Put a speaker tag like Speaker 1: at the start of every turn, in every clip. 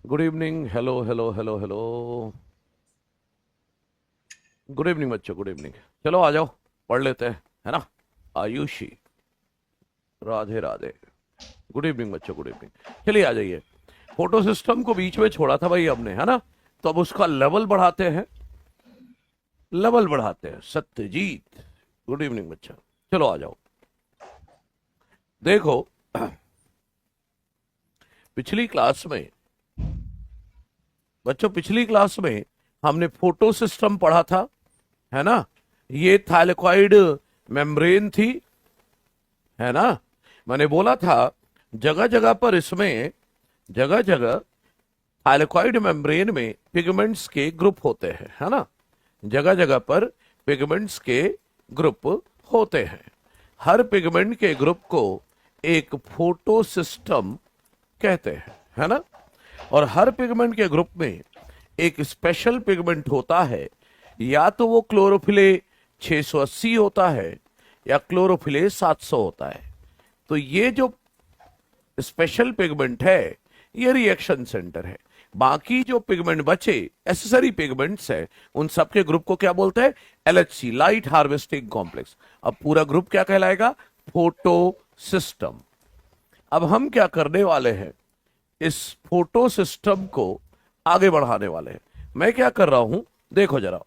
Speaker 1: Good evening. Hello hello hello hello. Good evening बच्चों, good evening. चलो आ जाओ, पढ़ लेते हैं, है ना। आयुषी, राधे राधे। गुड इवनिंग बच्चों, गुड इवनिंग। चलिए आ जाइए। फोटो सिस्टम को बीच में छोड़ा था भाई हमने, है ना। तो अब उसका लेवल बढ़ाते हैं, लेवल बढ़ाते हैं। सत्यजीत, गुड इवनिंग बच्चा। चलो आ जाओ। देखो, पिछली क्लास में बच्चों, पिछली क्लास में हमने फोटो सिस्टम पढ़ा था, है ना। ये थाइलेकॉइड मेम्ब्रेन थी, है ना। मैंने बोला था जगह जगह पर इसमें, जगह जगह थाइलेकॉइड मेम्ब्रेन में पिगमेंट्स के ग्रुप होते हैं, है ना। जगह जगह पर पिगमेंट्स के ग्रुप होते हैं। हर पिगमेंट के ग्रुप को एक फोटो सिस्टम कहते हैं, है ना। और हर पिगमेंट के ग्रुप में एक स्पेशल पिगमेंट होता है, या तो वो क्लोरोफिले 680 होता है या क्लोरोफिले 700 होता है। तो ये जो स्पेशल पिगमेंट है ये रिएक्शन सेंटर है। बाकी जो पिगमेंट बचे, एसेसरी पिगमेंट्स है, उन सबके ग्रुप को क्या बोलते हैं? LHC, light harvesting complex. अब पूरा ग्रुप क्या कहलाएगा? Photo system. अब हम क्या करने वाले हैं, इस फोटो सिस्टम को आगे बढ़ाने वाले हैं। मैं क्या कर रहा हूं, देखो जरा।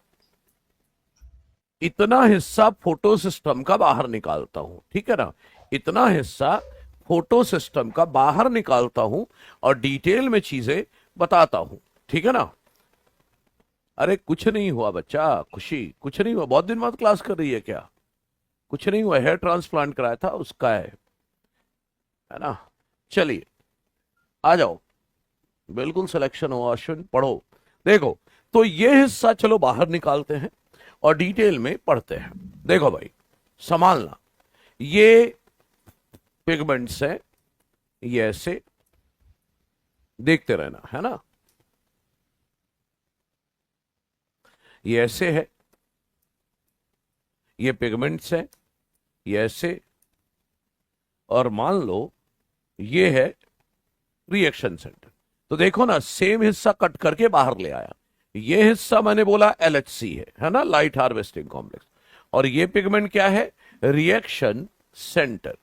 Speaker 1: इतना हिस्सा फोटो सिस्टम का बाहर निकालता हूं, ठीक है ना। इतना हिस्सा फोटो सिस्टम का बाहर निकालता हूं और डिटेल में चीजें बताता हूं, ठीक है ना। अरे कुछ नहीं हुआ बच्चा, खुशी कुछ नहीं हुआ। बहुत दिन बाद क्लास कर रही है क्या? कुछ नहीं हुआ, हेयर ट्रांसप्लांट कराया था उसका है ना। चलिए आ जाओ, बिल्कुल सिलेक्शन हो अश्विन, पढ़ो। देखो, तो ये हिस्सा चलो बाहर निकालते हैं और डिटेल में पढ़ते हैं। देखो भाई, संभालना। ये पिगमेंट्स है, ये ऐसे देखते रहना, है ना। ये ऐसे है, ये पिगमेंट्स है, ये ऐसे। और मान लो ये है रिएक्शन सेंटर। तो देखो ना, सेम हिस्सा कट करके बाहर ले आया। ये हिस्सा मैंने बोला एलएचसी है ना, लाइट हार्वेस्टिंग कॉम्प्लेक्स। और ये पिगमेंट क्या है? Reaction centre.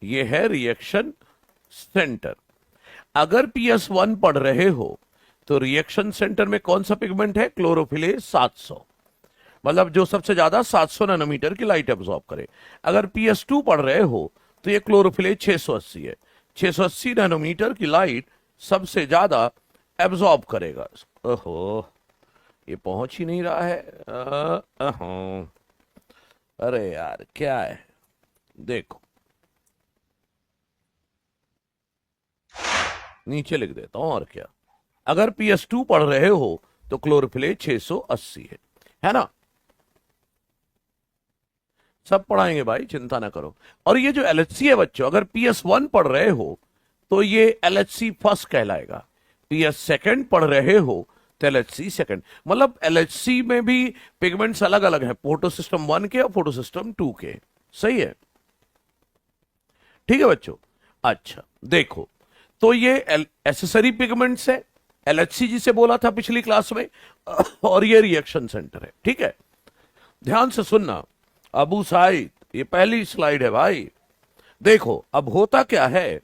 Speaker 1: ये है रिएक्शन सेंटर। अगर PS1 पढ़ रहे हो तो रिएक्शन सेंटर में कौन सा पिगमेंट है? क्लोरोफिले 700, मतलब जो सबसे ज्यादा 700 नैनोमीटर की लाइट एब्जॉर्ब करे। अगर PS2 पढ़ रहे हो तो ये क्लोरोफिले 680 है। 680 नैनोमीटर की लाइट सबसे ज्यादा एब्जॉर्ब करेगा। ओहो, ये पहुंच ही नहीं रहा है। अरे यार क्या है, देखो नीचे लिख देता हूं, और क्या। अगर PS2 पढ़ रहे हो तो क्लोरोफिले 680 है ना। सब पढ़ाएंगे भाई, चिंता ना करो। और ये जो एलएचसी है बच्चों, अगर PS1 पढ़ रहे हो तो ये एलएचसी फर्स्ट कहलाएगा। PS सेकंड पढ़ रहे हो तो एलएचसी सेकंड। मतलब एलएचसी में भी पिगमेंट्स अलग अलग है, फोटो सिस्टम 1 के और फोटो सिस्टम 2 के। सही है, ठीक है बच्चों। अच्छा देखो, तो ये एसेसरी पिगमेंट्स है, एलएचसी जिसे बोला था पिछली क्लास में, और ये रिएक्शन सेंटर है, ठीक है। ध्यान से सुनना अबू साइद, ये पहली स्लाइड है भाई। देखो अब होता क्या है,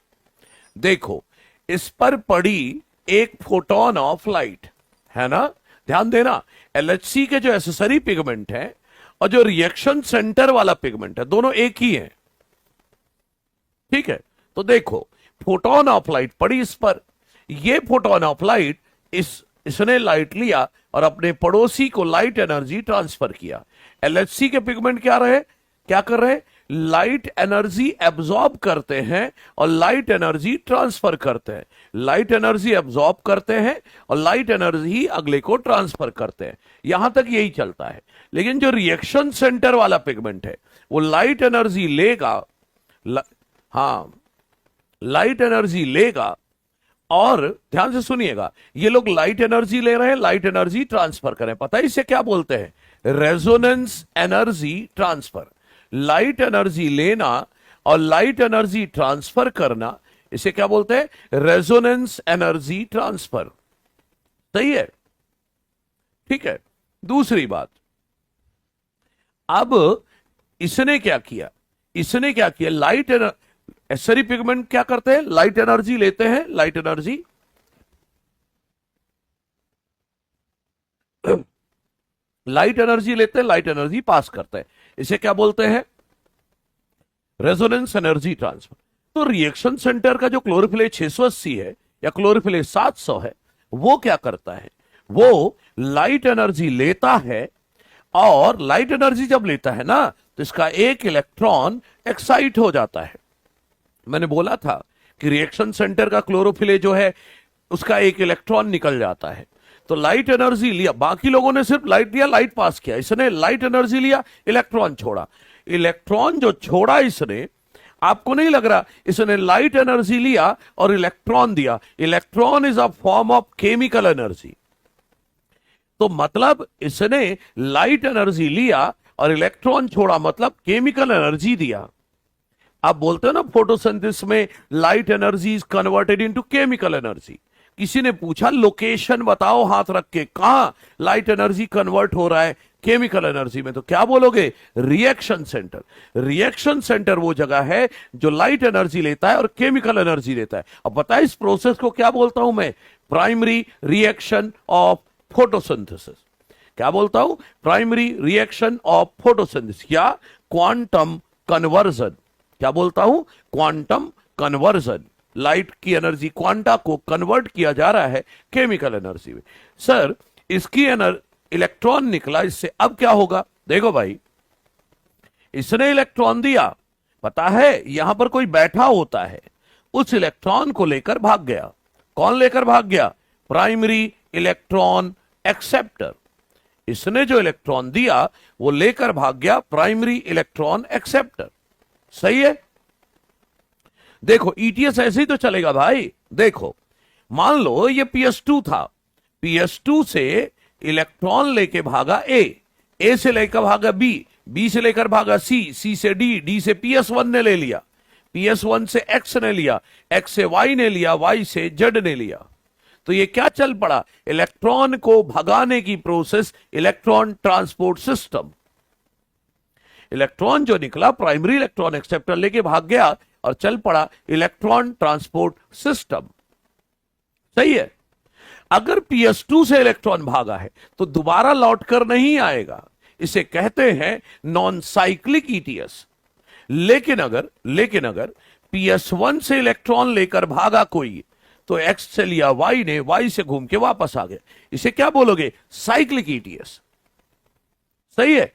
Speaker 1: देखो इस पर पड़ी एक फोटोन ऑफ लाइट, है ना। ध्यान देना, एलएचसी के जो एसेसरी पिगमेंट है और जो रिएक्शन सेंटर वाला पिगमेंट है, दोनों एक ही है, ठीक है। तो देखो, फोटोन ऑफ लाइट पड़ी इस पर। ये फोटोन ऑफ लाइट, इसने लाइट लिया और अपने पड़ोसी को लाइट एनर्जी ट्रांसफर किया। एलएचसी के पिगमेंट क्या रहे, क्या कर रहे? लाइट एनर्जी एब्जॉर्ब करते हैं और लाइट एनर्जी ट्रांसफर करते हैं। लाइट एनर्जी एब्जॉर्ब करते हैं और लाइट एनर्जी अगले को ट्रांसफर करते हैं। यहां तक यही चलता है। लेकिन जो रिएक्शन सेंटर वाला पिगमेंट है, वो लाइट एनर्जी लेगा, हाँ, लाइट एनर्जी लेगा। और ध्यान से सुनिएगा, ये लोग लाइट एनर्जी ले रहे हैं, लाइट एनर्जी ट्रांसफर करें। पता है इसे क्या बोलते हैं? Resonance energy transfer. Light energy लेना और लाइट एनर्जी ट्रांसफर करना, इसे क्या बोलते हैं? Resonance energy transfer. सही है, ठीक है। दूसरी बात, अब इसने क्या किया, लाइट एसरी पिगमेंट क्या करते हैं, लाइट एनर्जी लेते हैं, लाइट एनर्जी लेते हैं, लाइट एनर्जी पास करते हैं। इसे क्या बोलते हैं, रेजोनेंस एनर्जी ट्रांसफर। तो रिएक्शन सेंटर का जो क्लोरोफिल 680 है या क्लोरोफिल 700 है, वो क्या करता है, वो लाइट एनर्जी लेता है, और लाइट एनर्जी जब लेता है ना, तो इसका एक इलेक्ट्रॉन एक्साइट हो जाता है। मैंने बोला था कि रिएक्शन सेंटर का क्लोरोफिल जो है उसका एक इलेक्ट्रॉन निकल जाता है। तो लाइट एनर्जी लिया, बाकी लोगों ने सिर्फ लाइट दिया, लाइट पास किया, इसने लाइट एनर्जी लिया, इलेक्ट्रॉन छोड़ा। इलेक्ट्रॉन जो छोड़ा इसने, आपको नहीं लग रहा, इसने लाइट एनर्जी लिया और इलेक्ट्रॉन दिया। Electron is a form of chemical energy. तो मतलब इसने लाइट एनर्जी लिया और इलेक्ट्रॉन छोड़ा, मतलब केमिकल एनर्जी दिया। आप बोलते हो ना फोटोसिंथेसिस में light energy is converted into chemical energy. किसी ने पूछा लोकेशन बताओ हाथ रख के, कहां लाइट एनर्जी कन्वर्ट हो रहा है केमिकल एनर्जी में, तो क्या बोलोगे, रिएक्शन सेंटर। रिएक्शन सेंटर वो जगह है जो लाइट एनर्जी लेता है और केमिकल एनर्जी लेता है। अब पता है इस प्रोसेस को क्या बोलता हूं मैं, प्राइमरी रिएक्शन ऑफ फोटोसिंथेसिस। क्या बोलता हूं, प्राइमरी रिएक्शन ऑफ फोटोसिंथेसिस या क्वांटम कन्वर्जन। क्या बोलता हूं, क्वांटम कन्वर्जन। लाइट की एनर्जी क्वांटा को कन्वर्ट किया जा रहा है केमिकल एनर्जी में। सर इसकी इलेक्ट्रॉन निकला इससे, अब क्या होगा, देखो भाई, इसने इलेक्ट्रॉन दिया, पता है यहां पर कोई बैठा होता है, उस इलेक्ट्रॉन को लेकर भाग गया। कौन लेकर भाग गया, प्राइमरी इलेक्ट्रॉन एक्सेप्टर। इसने जो इलेक्ट्रॉन दिया वो लेकर भाग गया प्राइमरी इलेक्ट्रॉन एक्सेप्टर। सही है। देखो ईटीएस ऐसे ही तो चलेगा भाई। देखो मान लो ये PS2 था, PS2 से इलेक्ट्रॉन लेके भागा ए से लेकर भागा बी से लेकर भागा सी से डी से PS1 ने ले लिया, PS1 से X ने लिया, X से Y ने लिया, Y से Z ने लिया। तो ये क्या चल पड़ा, इलेक्ट्रॉन को भगाने की process, electron transport system. Electron जो निकला प्राइमरी इलेक्ट्रॉन एक्सेप्टर लेके भाग गया और चल पड़ा इलेक्ट्रॉन ट्रांसपोर्ट सिस्टम। सही है। अगर PS2 से इलेक्ट्रॉन भागा है तो दोबारा लौटकर नहीं आएगा, इसे कहते हैं नॉन साइक्लिक ईटीएस। लेकिन अगर PS1 से इलेक्ट्रॉन लेकर भागा कोई, तो X से लिया Y ने, Y से घूम के वापस आ गया, इसे क्या बोलोगे, साइक्लिक ईटीएस। सही है।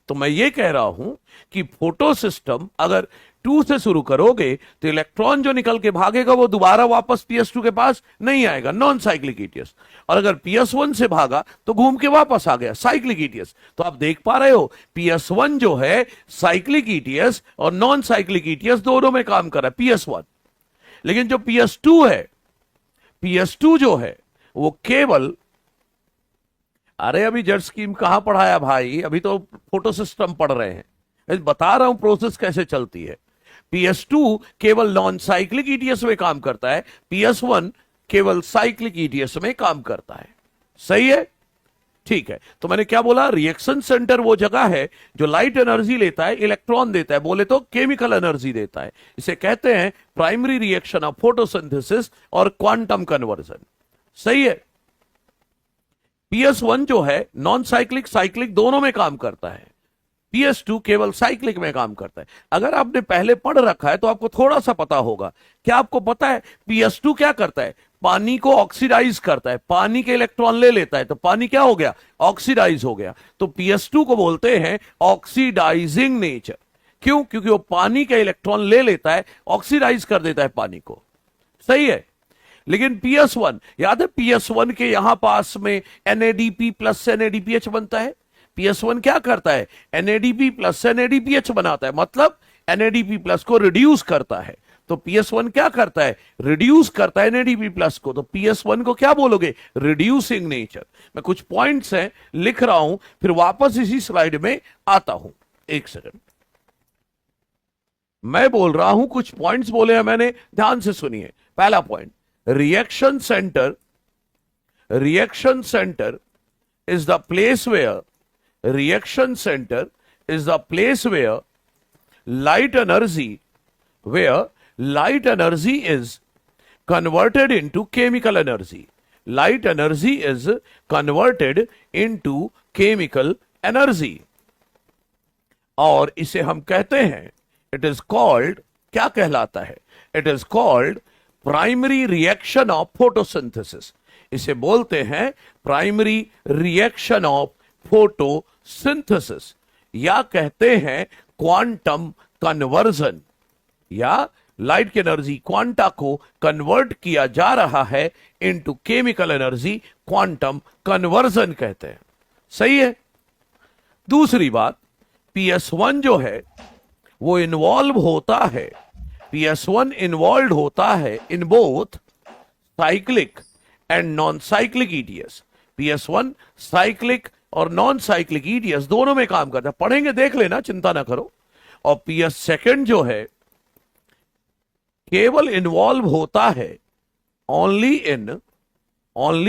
Speaker 1: तो मैं ये कह रहा हूं कि फोटो सिस्टम अगर 2 से शुरू करोगे तो इलेक्ट्रॉन जो निकल के भागेगा वो दोबारा वापस PS2 के पास नहीं आएगा, नॉन साइक्लिक ईटीएस। और अगर PS1 से भागा तो घूम के वापस आ गया, साइक्लिक ईटीएस। तो आप देख पा रहे हो PS1 जो है साइक्लिक ईटीएस और नॉन साइक्लिक ईटीएस दोनों में काम कर रहा है PS1। लेकिन जो PS2 है, PS2 जो है वो केवल, अरे अभी जेट स्कीम कहां पढ़ाया भाई, अभी तो फोटो सिस्टम पढ़ रहे हैं, बता रहा हूं प्रोसेस कैसे चलती है। PS2 केवल नॉन साइक्लिक ईटीएस में काम करता है, PS1 केवल साइक्लिक ईटीएस में काम करता है। सही है, ठीक है। तो मैंने क्या बोला, रिएक्शन सेंटर वो जगह है जो लाइट एनर्जी लेता है, इलेक्ट्रॉन देता है, बोले तो केमिकल एनर्जी देता है। इसे कहते हैं प्राइमरी रिएक्शन ऑफ फोटोसिंथेसिस और क्वांटम कन्वर्जन। सही है। PS1 जो है नॉन साइक्लिक साइक्लिक दोनों में काम करता है, PS2 केवल साइक्लिक में काम करता है। अगर आपने पहले पढ़ रखा है तो आपको थोड़ा सा पता होगा। क्या आपको पता है PS2 क्या करता है, पानी को ऑक्सीडाइज करता है, पानी के इलेक्ट्रॉन ले लेता है, तो पानी क्या हो गया, ऑक्सीडाइज हो गया। तो PS2 को बोलते हैं ऑक्सीडाइजिंग नेचर। क्यों, क्योंकि वो पानी के इलेक्ट्रॉन ले लेता है, ऑक्सीडाइज कर देता है पानी को। सही है। लेकिन PS1 याद है, PS1 के यहां पास में NADP प्लस NADPH बनता है। PS1 क्या करता है, NADP प्लस NADPH बनाता है, मतलब NADP प्लस को रिड्यूस करता है। तो PS1 क्या करता है, रिड्यूस करता है NADP प्लस को। तो PS1 को क्या बोलोगे, रिड्यूसिंग नेचर। मैं कुछ पॉइंट्स हैं लिख रहा हूं, फिर वापस इसी स्लाइड में आता हूं। एक सेकंड, मैं बोल रहा हूं, कुछ पॉइंट्स बोले हैं मैंने, ध्यान से सुनिए। पहला point, reaction center is the place where reaction center is the place where light energy is converted into chemical energy. Light energy is converted into chemical energy. और इसे हम कहते हैं, इट इज कॉल्ड, क्या कहलाता है? It is called primary reaction of photosynthesis. इसे बोलते हैं प्राइमरी रिएक्शन ऑफ फोटोसिंथेसिस, या कहते हैं क्वांटम कन्वर्जन, या लाइट की एनर्जी क्वांटा को कन्वर्ट किया जा रहा है into chemical energy, quantum conversion कहते हैं. सही है. दूसरी बात, PS1 जो है वो इन्वॉल्व होता है, PS1 इन्वॉल्व होता है in both cyclic and non cyclic ETS. PS1 cyclic और नॉन साइक्लिक ईटीएस दोनों में काम करता है. पढ़ेंगे, देख लेना, चिंता ना करो. और PS2 जो है केवल इन्वॉल्व होता है only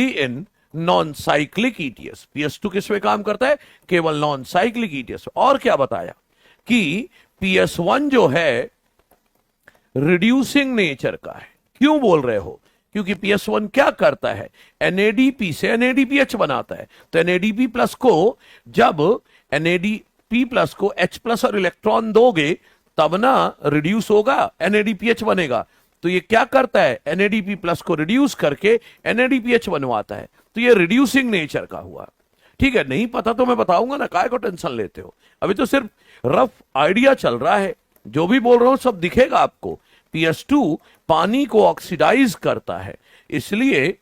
Speaker 1: in non cyclic ETS. PS2 किस में काम करता है? केवल नॉन साइक्लिक ईटीएस. और क्या बताया कि PS1 जो है रिड्यूसिंग नेचर का है. क्यों बोल रहे हो? क्योंकि PS1 क्या करता है? NADP से NADPH बनाता है. तो NADP प्लस को जब NADP प्लस को H प्लस और इलेक्ट्रॉन दोगे तब ना रिड्यूस होगा, NADPH बनेगा. तो ये क्या करता है? NADP प्लस को रिड्यूस करके NADPH बनवाता है. तो ये रिड्यूसिंग नेचर का हुआ. ठीक है, नहीं पता तो मैं बताऊंगा ना, काय को टेंशन लेते हो? अभी तो सिर्फ रफ आइडिया चल रहा है. जो भी बोल रहा हूं सब दिखेगा आपको. PS2 पानी को ऑक्सीडाइज करता है, इसलिए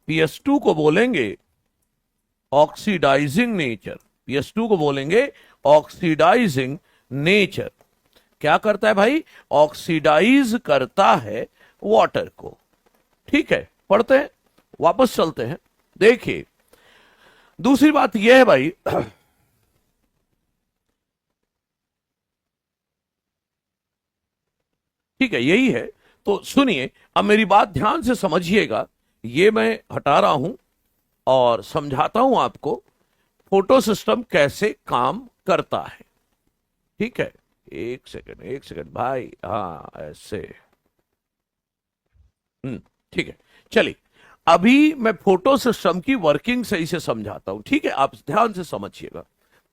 Speaker 1: PS2 को बोलेंगे ऑक्सीडाइजिंग नेचर. PS2 को बोलेंगे ऑक्सीडाइजिंग नेचर. क्या करता है भाई? ऑक्सीडाइज करता है वाटर को. ठीक है, पढ़ते हैं, वापस चलते हैं. देखिए, दूसरी बात यह है भाई, ठीक है, यही है. तो सुनिए, अब मेरी बात ध्यान से समझिएगा. ये मैं हटा रहा हूं और समझाता हूं आपको फोटो सिस्टम कैसे काम करता है. ठीक है, एक सेकंड भाई. हाँ, ऐसे. ठीक है, चलिए. अभी मैं फोटो सिस्टम की वर्किंग सही से समझाता हूं. ठीक है, आप ध्यान से समझिएगा.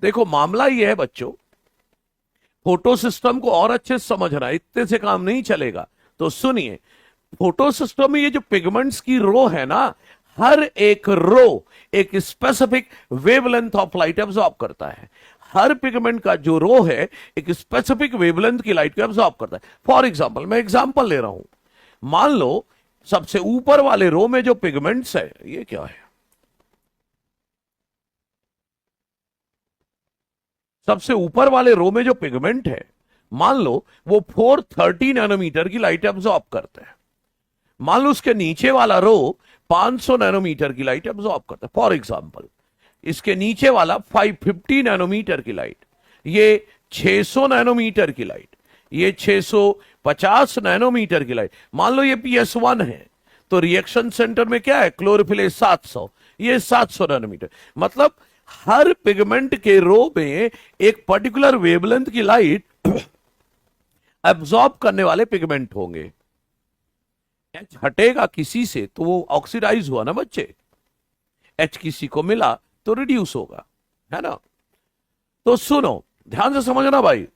Speaker 1: देखो, मामला यह है बच्चों, फोटो सिस्टम को और अच्छे से समझना, इतने से काम नहीं चलेगा. तो सुनिए, फोटो सिस्टम में ये जो पिगमेंट्स की रो है ना, हर एक रो एक specific wavelength of light absorb करता है. हर पिगमेंट का जो रो है एक स्पेसिफिक वेवलेंथ की लाइट को एब्सॉर्ब करता है. फॉर एग्जांपल, मैं एग्जांपल ले रहा हूं. मान लो सबसे ऊपर वाले रो में जो पिगमेंट्स है, ये क्या है? सबसे ऊपर वाले रो में जो पिगमेंट है, मान लो वो 430 नैनोमीटर की लाइट एब्सॉर्ब करते हैं. मान लो उसके नीचे वाला रो 500 नैनोमीटर की लाइट एब्सॉर्ब करता है. फॉर एग्जांपल, इसके नीचे वाला 550 नैनोमीटर की लाइट, ये 600 नैनोमीटर की लाइट, ये 650 नैनोमीटर की लाइट. मान लो ये PS1 है, तो रिएक्शन सेंटर में क्या है? क्लोरोफिल 700, ये 700 नैनोमीटर. मतलब हर पिगमेंट के रो में एक पर्टिकुलर वेवलेंथ की लाइट एब्सॉर्ब करने वाले पिगमेंट होंगे. एच हटेगा किसी से तो वो ऑक्सीडाइज हुआ ना बच्चे. एच किसी को मिला तो रिड्यूस होगा, है ना. तो सुनो, ध्यान से समझना भाई.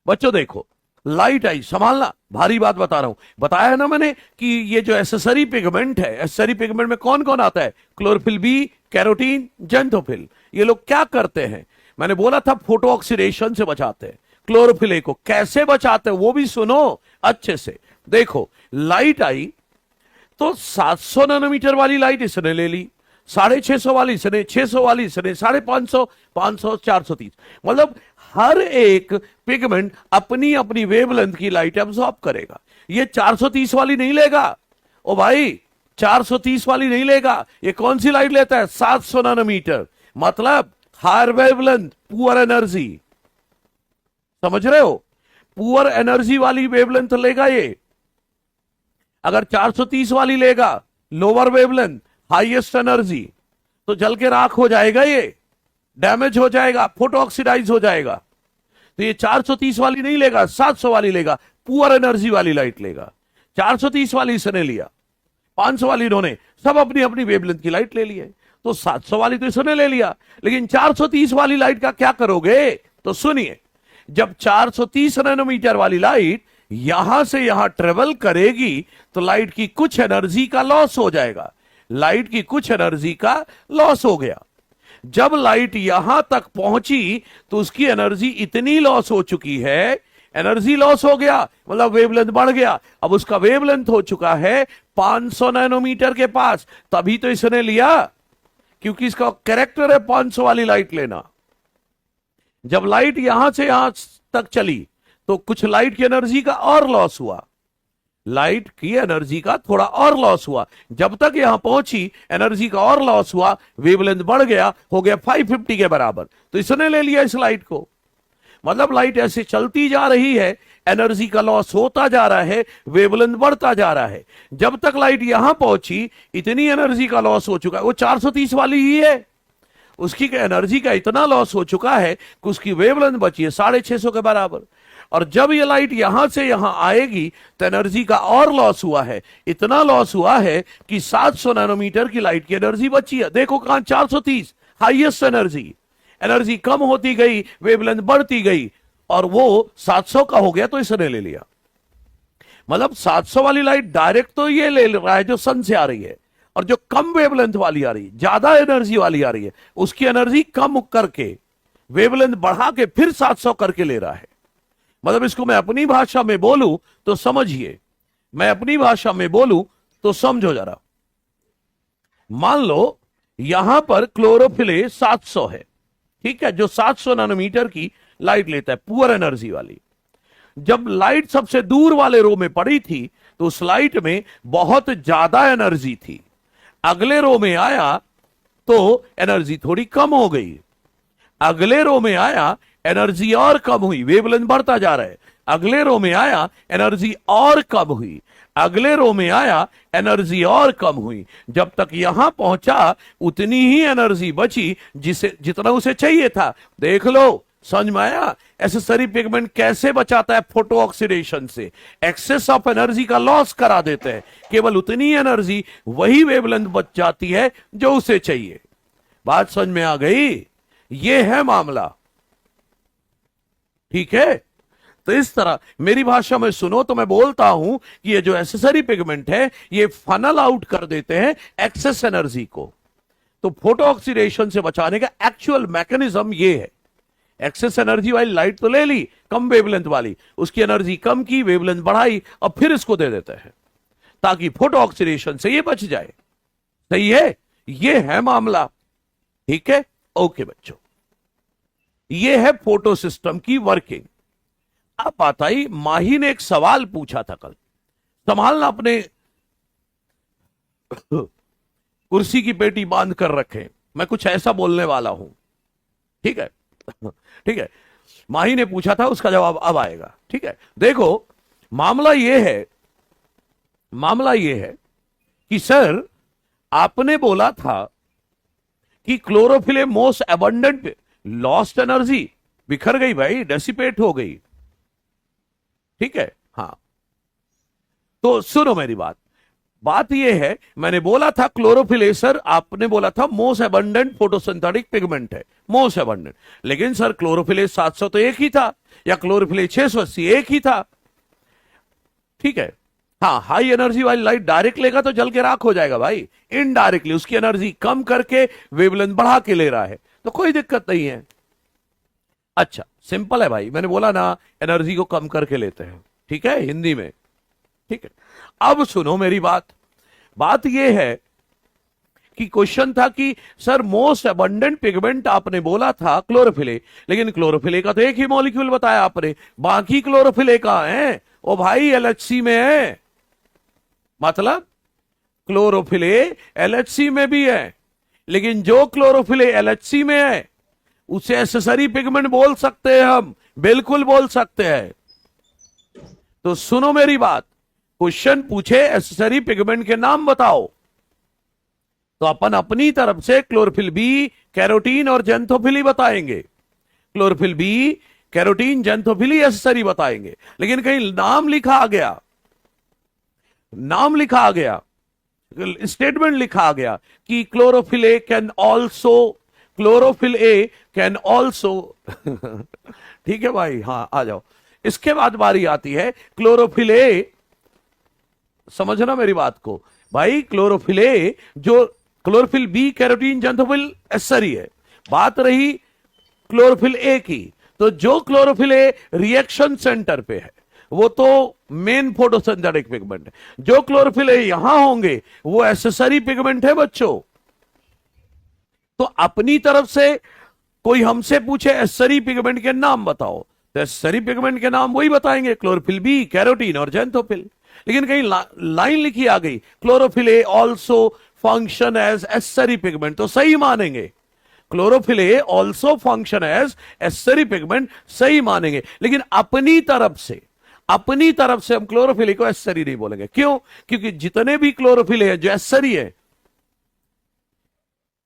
Speaker 1: बच्चों देखो, लाइट आई, संभालना, भारी बात बता रहा हूं. बताया है ना मैंने कि ये जो एसेसरी पिगमेंट है, एसेसरी पिगमेंट में कौन कौन आता है? Chlorophyll B, carotene, xanthophyll. ये लोग क्या करते हैं? मैंने बोला था फोटो ऑक्सीडेशन से बचाते हैं. क्लोरोफिल ए को कैसे बचाते हैं वो भी सुनो अच्छे से. देखो, लाइट आई तो 700 नैनोमीटर वाली लाइट इसने ले ली, 650 वाली इसने, 600 वाली इसने, 550, 500, 430. मतलब हर एक पिगमेंट अपनी अपनी वेवलेंथ की लाइट एब्सॉर्ब करेगा. ये 430 वाली नहीं लेगा ओ भाई, 430 वाली नहीं लेगा. ये कौन सी लाइट लेता है? 700 नैनोमीटर. मतलब हायर वेवलेंथ, पुअर एनर्जी. समझ रहे हो? पुअर एनर्जी वाली वेवलेंथ लेगा ये. अगर 430 वाली लेगा लोअर वेवलेंथ, हाईएस्ट एनर्जी, तो जल के राख हो जाएगा, ये डैमेज हो जाएगा, फोटो ऑक्सीडाइज हो जाएगा। तो ये 430 वाली नहीं लेगा, 700 वाली लेगा, पुअर एनर्जी वाली लाइट लेगा। 430 वाली इसने लिया, 500 वाली इन्होंने, सब अपनी अपनी वेवलेंथ की लाइट ले ली है। तो 700 वाली तो इसने ले लिया, लेकिन 430 वाली लाइट का क्या करोगे? तो सुनिए, जब 430 नैनोमीटर वाली लाइट यहां से यहां ट्रेवल करेगी तो लाइट की कुछ एनर्जी का लॉस हो जाएगा, लाइट की कुछ एनर्जी का लॉस हो गया। जब लाइट यहां तक पहुंची तो उसकी एनर्जी इतनी लॉस हो चुकी है, एनर्जी लॉस हो गया मतलब वेवलेंथ बढ़ गया, अब उसका वेवलेंथ हो चुका है 500 नैनोमीटर के पास, तभी तो इसने लिया, क्योंकि इसका कैरेक्टर है 500 वाली लाइट लेना। जब लाइट यहां से यहां तक चली तो कुछ लाइट की एनर्जी का और लॉस हुआ, लाइट की एनर्जी का थोड़ा और लॉस हुआ, जब तक यहां पहुंची एनर्जी का और लॉस हुआ, वेवलेंथ बढ़ गया, हो गया 550 के बराबर, तो इसने ले लिया इस लाइट को। मतलब लाइट ऐसे चलती जा रही है, एनर्जी का लॉस होता जा रहा है, वेवलेंथ बढ़ता जा रहा है, जब तक लाइट यहां पहुंची इतनी एनर्जी का लॉस हो चुका है, वो 430 वाली ही है, उसकी एनर्जी का इतना लॉस हो चुका है कि उसकी वेवलेंथ बची है 650 के बराबर। और जब ये लाइट यहां से यहां आएगी तो एनर्जी का और लॉस हुआ है, इतना लॉस हुआ है कि 700 नैनोमीटर की लाइट की एनर्जी बची है। देखो कहां 430 हाईएस्ट एनर्जी, एनर्जी कम होती गई, वेवलेंथ बढ़ती गई, और वो 700 का हो गया तो इसने ले लिया। मतलब 700 वाली लाइट डायरेक्ट तो ये ले रहा है जो सन से आ रही है, और जो कम वेवलेंथ वाली आ रही है, ज्यादा एनर्जी वाली आ रही है, उसकी एनर्जी कम करके वेवलेंथ बढ़ा के फिर 700 करके ले रहा है। मतलब इसको मैं अपनी भाषा में बोलूं तो समझिए, मैं अपनी भाषा में बोलूं तो समझो जरा। मान लो यहां पर क्लोरोफिले 700 है, ठीक है, जो 700 नैनोमीटर की लाइट लेता है, पुअर एनर्जी वाली। जब लाइट सबसे दूर वाले रो में पड़ी थी तो उस लाइट में बहुत ज्यादा एनर्जी थी, अगले रो में आया तो एनर्जी थोड़ी कम हो गई, अगले रो में आया एनर्जी और कम हुई, वेवलेंथ बढ़ता जा रहा है, अगले रो में आया एनर्जी और कम हुई, अगले रो में आया एनर्जी और कम हुई, जब तक यहां पहुंचा उतनी ही एनर्जी बची जिसे जितना उसे चाहिए था। देख लो, समझ में आया एसेसरी पिगमेंट कैसे बचाता है फोटो ऑक्सीडेशन से, एक्सेस ऑफ एनर्जी का लॉस करा देते हैं, केवल उतनी एनर्जी, वही वेवलेंथ बच जाती है जो उसे चाहिए। बात समझ में आ गई? ये है मामला, ठीक है। तो इस तरह मेरी भाषा में सुनो तो मैं बोलता हूं कि ये जो एसेसरी पिगमेंट है ये फनल आउट कर देते हैं एक्सेस एनर्जी को। तो फोटो ऑक्सीडेशन से बचाने का एक्चुअल मैकेनिज्म ये है। एक्सेस एनर्जी वाली लाइट तो ले ली, कम वेवलेंथ वाली, उसकी एनर्जी कम की, वेवलेंथ बढ़ाई, और फिर इसको दे देते हैं ताकि फोटो ऑक्सीडेशन से ये बच जाए। सही है, ये है मामला, ठीक है। ओके बच्चों, ये है फोटो सिस्टम की वर्किंग। अब बात आई, माही ने एक सवाल पूछा था कल, संभालना अपने कुर्सी की पेटी बांध कर रखें, मैं कुछ ऐसा बोलने वाला हूं, ठीक है। ठीक है, माही ने पूछा था, उसका जवाब अब आएगा, ठीक है। देखो मामला यह है, मामला यह है कि सर आपने बोला था कि chlorophyll most abundant, lost energy बिखर गई भाई, डेसिपेट हो गई, ठीक है। हां, तो सुनो मेरी बात, बात यह है, मैंने बोला था क्लोरोफिल सर, आपने बोला था मोस्ट एबंडेंट फोटोसिंथेटिक पिगमेंट है, मोस्ट एबंडेंट, लेकिन सर क्लोरोफिल 700 तो एक ही था, या क्लोरोफिल 680 एक ही था, ठीक है। हाँ, हाई एनर्जी वाली लाइट डायरेक्ट लेगा तो जल के राख हो जाएगा भाई, इनडायरेक्टली उसकी एनर्जी कम करके वेवलेंथ बढ़ा के ले रहा है, तो कोई दिक्कत नहीं है। अच्छा, सिंपल है भाई, मैंने बोला ना एनर्जी को कम करके लेते हैं, ठीक है, हिंदी में, ठीक है। अब सुनो मेरी बात, बात यह है कि क्वेश्चन था कि सर मोस्ट अबंडेंट पिगमेंट आपने बोला था क्लोरोफिले, लेकिन क्लोरोफिले का तो एक ही मॉलिक्यूल बताया आपने, बाकी क्लोरोफिले कहां है? ओ भाई एलएचसी में है, मतलब क्लोरोफिले एलएचसी में भी है, लेकिन जो क्लोरोफिले एलएचसी में है उसे एसेसरी पिगमेंट बोल सकते हैं हम, बिल्कुल बोल सकते हैं। तो सुनो मेरी बात, क्वेश्चन पूछे एसेसरी पिगमेंट के नाम बताओ, तो अपन अपनी तरफ से क्लोरोफिल बी, कैरोटीन और जेंथोफिली बताएंगे। क्लोरोफिल बी, कैरोटीन, जेंथोफिली एसेसरी बताएंगे। लेकिन कहीं नाम लिखा आ गया, नाम लिखा आ गया, स्टेटमेंट लिखा आ गया कि chlorophyll A can also, chlorophyll A can also ठीक है भाई, हां आ जाओ। इसके बाद बारी आती है क्लोरोफिल ए, समझना मेरी बात को भाई। क्लोरोफिल ए जो chlorophyll B, carotene, xanthophyll accessory है। बात रही क्लोरोफिल ए की, तो जो क्लोरोफिल ए रिएक्शन सेंटर पे है वो तो मेन फोटोसिंथेटिक पिगमेंट है। जो क्लोरोफिल ए यहां होंगे वो एसेसरी पिगमेंट है बच्चों। तो अपनी तरफ से कोई हमसे पूछे एसेसरी पिगमेंट के नाम बताओ, तो एसेसरी पिगमेंट के नाम वही बताएंगे, क्लोरोफिल बी, कैरोटीन और जेंथोफिल। लेकिन कहीं लाइन लिखी आ गई chlorophyll A also function as accessory pigment, तो सही मानेंगे। Chlorophyll A also function as accessory pigment, सही मानेंगे। लेकिन अपनी तरफ से हम क्लोरोफिल ए को एसेसरी नहीं बोलेंगे। क्यों? क्योंकि जितने भी क्लोरोफिल ए जो एसेसरी है,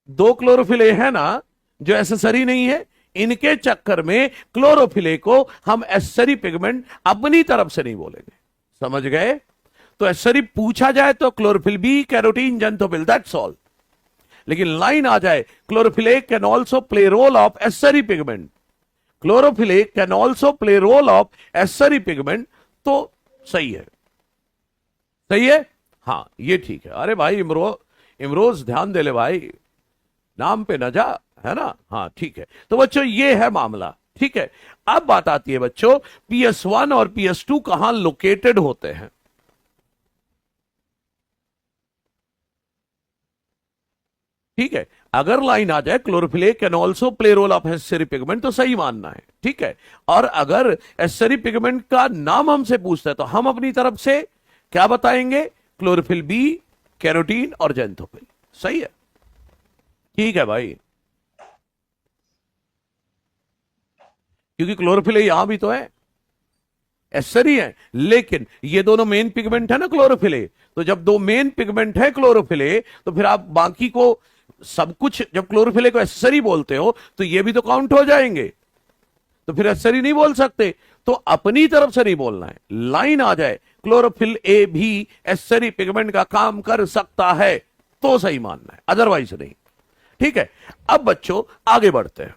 Speaker 1: दो क्लोरोफिल ए है ना जो एसेसरी नहीं है, इनके चक्कर में क्लोरोफिल ए को हम एसेसरी पिगमेंट अपनी तरफ से नहीं बोलेंगे। समझ गए? तो एसेसरी पूछा जाए तो chlorophyll B, carotene, xanthophyll, that's all. लेकिन लाइन आ जाए chlorophyll A can also play role of accessory pigment, chlorophyll A can also play role of accessory pigment, तो सही है। सही है, हां ये ठीक है। अरे भाई इमरोज ध्यान दे ले भाई, नाम पे न जा, है ना? हाँ ठीक है। तो बच्चों ये है मामला, ठीक है। अब बात आती है बच्चों PS1 और PS2 कहां लोकेटेड होते हैं। ठीक है, अगर लाइन आ जाए chlorophyll A can also play role of accessory pigment, तो सही मानना है, ठीक है। और अगर एसेसरी पिगमेंट का नाम हमसे पूछता है तो हम अपनी तरफ से क्या बताएंगे? क्लोरोफिल बी, कैरोटीन और जेंथोफिल। सही है, ठीक है भाई, क्योंकि क्लोरोफिल यहां भी तो है, एसेसरी है। लेकिन ये दोनों मेन पिगमेंट है ना क्लोरोफिल ए, तो जब दो मेन पिगमेंट है क्लोरोफिल ए, तो फिर आप बाकी को सब कुछ, जब क्लोरोफिल ए को एसेसरी बोलते हो तो ये भी तो काउंट हो जाएंगे, तो फिर एसेसरी नहीं बोल सकते। तो अपनी तरफ से नहीं बोलना है। लाइन आ जाए क्लोरोफिल ए भी एसेसरी पिगमेंट का काम कर सकता है तो सही मानना है, अदरवाइज नहीं। ठीक है, अब बच्चों आगे बढ़ते हैं।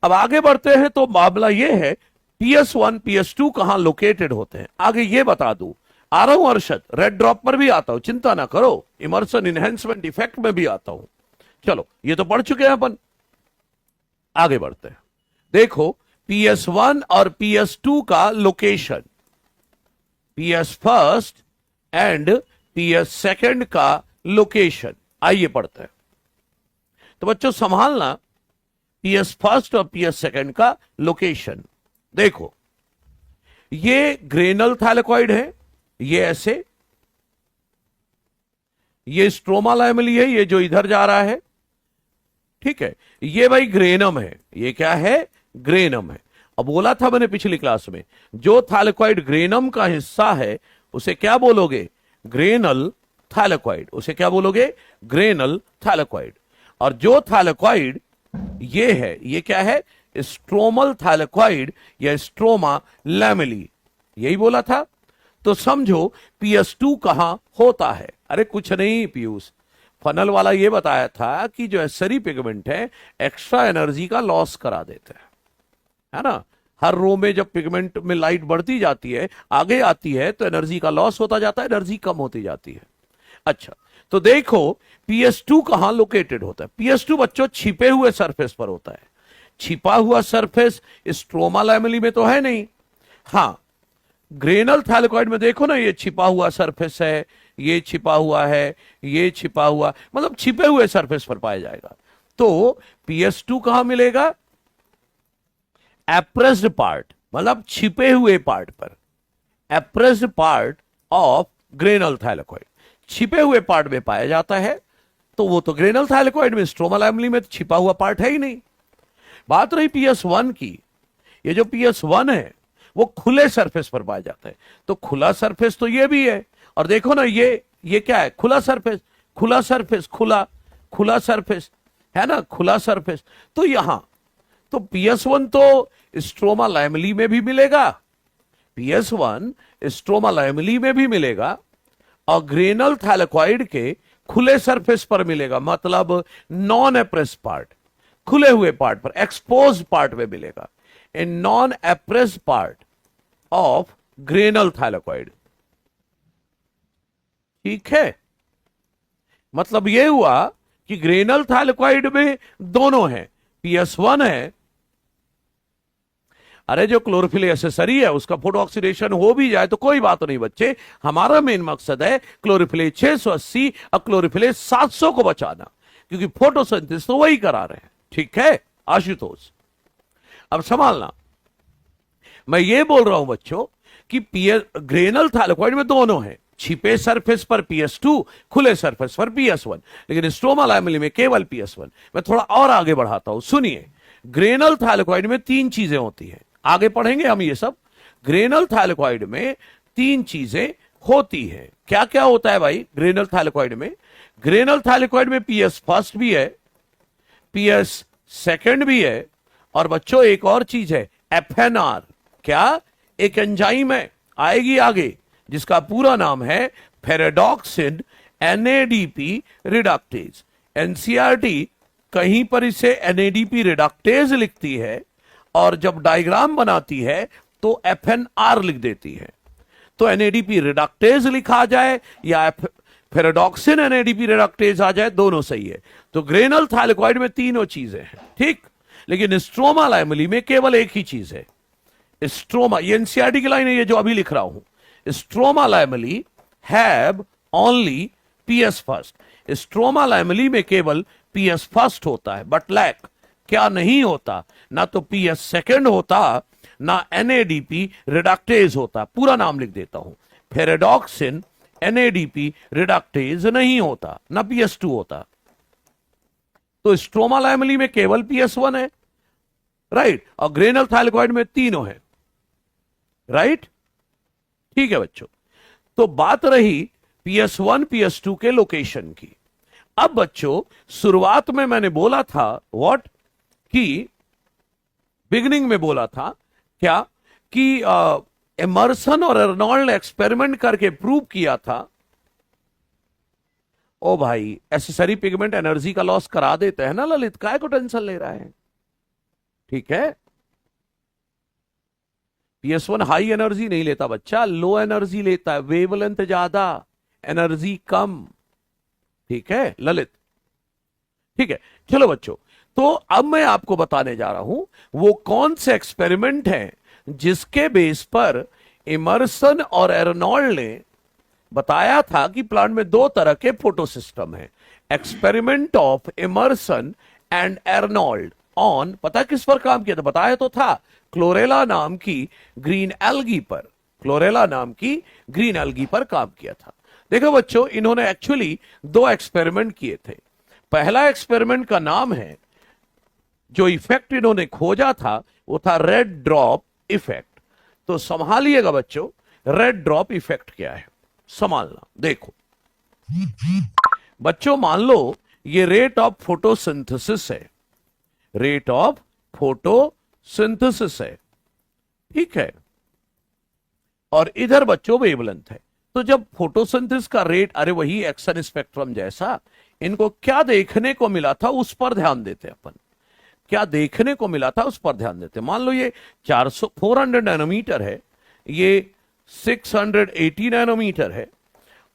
Speaker 1: अब आगे बढ़ते हैं तो मामला यह है PS1 PS2 कहां लोकेटेड होते हैं। आगे ये बता दूं, आ रहा हूं अर्शद, रेड ड्रॉप पर भी आता हूं, चिंता ना करो, इमर्सन इनहेंसमेंट इफेक्ट में भी आता हूं। चलो ये तो पढ़ चुके हैं अपन, आगे बढ़ते हैं। देखो PS1 और PS2 का location, PS first and PS second का लोकेशन, आइए पढ़ते हैं। तो बच्चों संभालना, PS फर्स्ट और PS सेकंड का लोकेशन देखो, ये ग्रेनल थैलेकॉइड है, ये ऐसे, ये स्ट्रोमा लैमेली है, ये जो इधर जा रहा है, ठीक है। ये भाई ग्रेनम है, ये क्या है? ग्रेनम है। अब बोला था मैंने पिछली क्लास में, जो थैलेकॉइड ग्रेनम का हिस्सा है उसे क्या बोलोगे? Granal thylakoid. उसे क्या बोलोगे? Granal thylakoid. और जो थैलेकॉइड ये है, ये क्या है? स्ट्रोमल थैलेकॉइड या स्ट्रोमा लैमेली, यही बोला था। तो समझो PS2 कहां होता है। अरे कुछ नहीं पीयूष, फनल वाला ये बताया था कि जो एसेसरी पिगमेंट है एक्स्ट्रा एनर्जी का लॉस करा देते हैं, है ना। हर रो में जब पिगमेंट में लाइट बढ़ती जाती है, आगे आती है, तो एनर्जी का लॉस होता जाता है, एनर्जी कम होती जाती है। अच्छा, तो देखो PS2 कहां लोकेटेड होता है। PS2 बच्चों छिपे हुए सरफेस पर होता है। छिपा हुआ सरफेस स्ट्रोमा लैमेली में तो है नहीं। हां, ग्रेनल थैलेकॉइड में देखो ना, ये छिपा हुआ सरफेस है, ये छिपा हुआ है, ये छिपा हुआ, मतलब छिपे हुए सरफेस पर पाया जाएगा। तो PS2 कहां मिलेगा? एप्रेस्ड पार्ट, मतलब छिपे हुए पार्ट पर, appressed part of granal thylakoid, छिपे हुए पार्ट में पाया जाता है। तो वो तो ग्रेनल थैलेकॉइड में, स्ट्रोमा लैमेली में तो छिपा हुआ पार्ट है ही नहीं। बात रही PS1 की, ये जो PS1 है वो खुले सरफेस पर पाया जाता है। तो खुला सरफेस तो ये भी है, और देखो ना ये क्या है? खुला सरफेस। खुला सरफेस, खुला सरफेस है ना, खुला सरफेस। तो यहां तो PS1 तो स्ट्रोमा लाइमली में भी मिलेगा, PS1 स्ट्रोमा लाइमली में भी मिलेगा और ग्रेनल थैलेकॉइड के खुले सरफेस पर मिलेगा, मतलब नॉन एप्रेस पार्ट, खुले हुए पार्ट पर, एक्सपोज पार्ट में मिलेगा, in non appressed part of granal thylakoid. ठीक है, मतलब यह हुआ कि ग्रेनल थैलेकॉइड में दोनों हैं, PS1 है, अरे जो क्लोरोफिल एसेसरी है उसका फोटो ऑक्सीडेशन हो भी जाए तो कोई बात नहीं बच्चे, हमारा मेन मकसद है क्लोरोफिल 680 और क्लोरोफिल 700 को बचाना, क्योंकि फोटोसिंथेसिस तो वही करा रहे हैं। ठीक है आशुतोष, अब संभालना, मैं ये बोल रहा हूं बच्चों कि ग्रेनल थैलेकॉइड में दोनों है, छिपे सरफेस पर PS2, खुले सरफेस पर PS1, लेकिन स्ट्रोमा लाइमली में केवल PS1। मैं थोड़ा और आगे बढ़ाता हूं, सुनिए। ग्रेनल थैलेकॉइड में 3 चीजें होती हैं, आगे पढ़ेंगे हम ये सब। ग्रेनल थैलेकॉइड में 3 चीजें होती हैं। क्या क्या होता है भाई ग्रेनल थैलेकॉइड में? ग्रेनल थैलेकॉइड में PS फर्स्ट भी है, PS सेकंड भी है, और बच्चों एक और चीज है FNR। क्या? एक एंजाइम है, आएगी आगे, जिसका पूरा नाम है फेरेडॉक्सिन NADP रिडक्टेज। एनसीईआरटी कहीं पर इसे NADP रिडक्टेज लिखती है और जब डायग्राम बनाती है तो FNR लिख देती है। तो NADP रिडक्टेज लिखा जाए या फेरेडॉक्सिन NADP रिडक्टेज आ जाए, दोनों सही है। तो ग्रेनल थैलेकॉइड में तीनों चीजें हैं, ठीक, लेकिन स्ट्रोमा लाइमली में केवल एक ही चीज है। स्ट्रोमा, ये एनसीईआरटी की लाइन है, ये जो अभी लिख रहा हूं, stroma lamellae have only PS first. Stroma lamellae में केवल PS फर्स्ट होता है, बट लैक क्या नहीं होता, ना तो PS सेकंड होता, ना NADP रिडक्टेज होता। पूरा नाम लिख देता हूं, फेरेडॉक्सिन NADP रिडक्टेज नहीं होता, ना PS2 होता। तो स्ट्रोमा लाइमली में केवल PS1 है, राइट, और ग्रेनल थैलेकॉइड में तीनों है, राइट। ठीक है बच्चों, तो बात रही PS1 PS2 के लोकेशन की। अब बच्चों शुरुआत में मैंने बोला था व्हाट, कि बिगिनिंग में बोला था क्या, कि एमर्सन और अर्नोल्ड ने एक्सपेरिमेंट करके प्रूव किया था। ओ भाई, एसेसरी पिगमेंट एनर्जी का लॉस करा देते हैं ना ललित, काय को टेंशन ले रहा है? ठीक है, PS1 हाई एनर्जी नहीं लेता बच्चा, लो एनर्जी लेता है, वेवलेंथ ज्यादा, एनर्जी कम। ठीक है ललित, ठीक है। चलो बच्चों, तो अब मैं आपको बताने जा रहा हूं वो कौन से एक्सपेरिमेंट हैं जिसके बेस पर इमर्सन और एर्नोल्ड ने बताया था कि प्लांट में 2 तरह के फोटो सिस्टम है। Experiment of Emerson and Arnold on, पता किस पर काम किया था? बताया तो था, क्लोरेला नाम की ग्रीन एल्गी पर, क्लोरेला नाम की ग्रीन एल्गी पर काम किया था। देखो बच्चों, इन्होंने एक्चुअली 2 एक्सपेरिमेंट किए थे। पहला एक्सपेरिमेंट का नाम है, जो इफेक्ट इन्होंने खोजा था वो था रेड ड्रॉप इफेक्ट। तो संभालिएगा बच्चों, रेड ड्रॉप इफेक्ट क्या है संभालना। देखो बच्चों, मान लो ये रेट ऑफ फोटोसिंथेसिस है, रेट ऑफ फोटोसिंथेसिस है, ठीक है, और इधर बच्चों वेवलेंथ है। तो जब फोटोसिंथेसिस का रेट, अरे वही एक्शन स्पेक्ट्रम जैसा, इनको क्या देखने को मिला था उस पर ध्यान देते अपन, क्या देखने को मिला था उस पर ध्यान देते। मान लो ये 400 नैनोमीटर है, ये 680 नैनोमीटर है,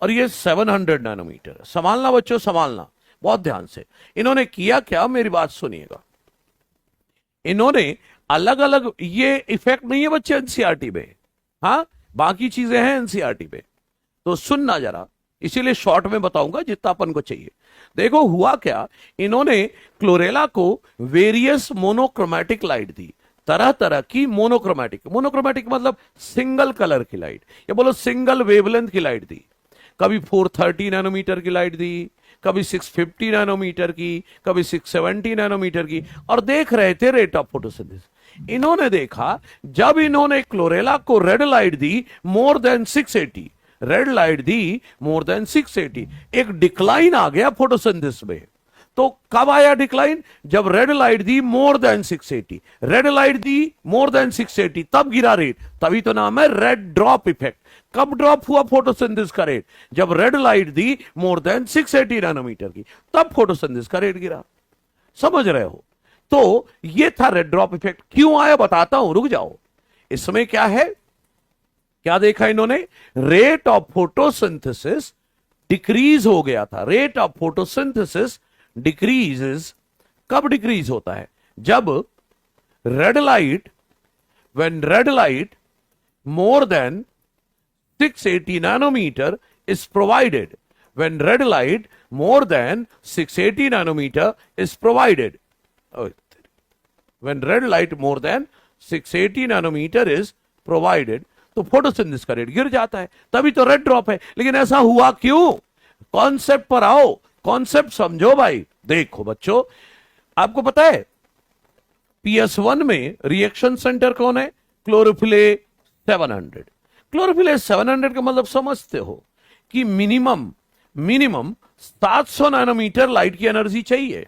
Speaker 1: और ये 700 नैनोमीटर है। संभालना बच्चों, संभालना बहुत ध्यान से। इन्होंने किया क्या, मेरी बात सुनिएगा। इन्होंने अलग अलग, ये इफेक्ट नहीं है बच्चे एनसीईआरटी में, हाँ बाकी चीजें हैं एनसीईआरटी में, तो सुनना जरा, इसीलिए शॉर्ट में बताऊंगा जितना अपन को चाहिए। देखो हुआ क्या, इन्होंने क्लोरेला को वेरियस मोनोक्रोमैटिक लाइट दी, तरह तरह की मोनोक्रोमैटिक, मोनोक्रोमैटिक मतलब सिंगल कलर की लाइट, या बोलो सिंगल वेवलेंथ की लाइट दी। कभी 430 नैनोमीटर की लाइट दी, कभी 650 नैनोमीटर की, कभी 670 नैनोमीटर की, और देख रहे थे रेट ऑफ फोटोसिंथेसिस। इन्होंने देखा जब इन्होंने क्लोरेला को रेड लाइट दी मोर देन 680, रेड लाइट दी मोर देन 680, एक डिक्लाइन आ गया फोटोसिंथेसिस में। तो कब आया डिक्लाइन? जब रेड लाइट दी मोर देन 680, रेड लाइट दी मोर देन 680 तब गिरा रेट, तभी तो नाम है रेड ड्रॉप इफेक्ट। कब ड्रॉप हुआ फोटोसिंथेसिस का रेट? जब रेड लाइट दी मोर देन 680 नैनोमीटर की, तब फोटोसिंथेसिस का रेट गिरा। समझ रहे हो? तो ये था रेड ड्रॉप इफेक्ट। क्यों आया बताता हूं, रुक जाओ। इसमें क्या है, क्या देखा इन्होंने? रेट ऑफ फोटोसिंथेसिस डिक्रीज हो गया था। Rate of photosynthesis decreases. कब डिक्रीज होता है? जब red light, when red light more than 680 nanometer is provided. When red light more than 680 nanometer is provided. Oh, when red light more than 680 nanometer is provided, तो photosynthesis का rate गिर जाता है, तभी तो रेड ड्रॉप है। लेकिन ऐसा हुआ क्यों? कॉन्सेप्ट पर आओ, कॉन्सेप्ट समझो भाई। देखो बच्चों, आपको पता है PS1 में रिएक्शन सेंटर कौन है? क्लोरोफिले 700। क्लोरोफिल 700 का मतलब समझते हो कि मिनिमम 700 नैनोमीटर लाइट की एनर्जी चाहिए।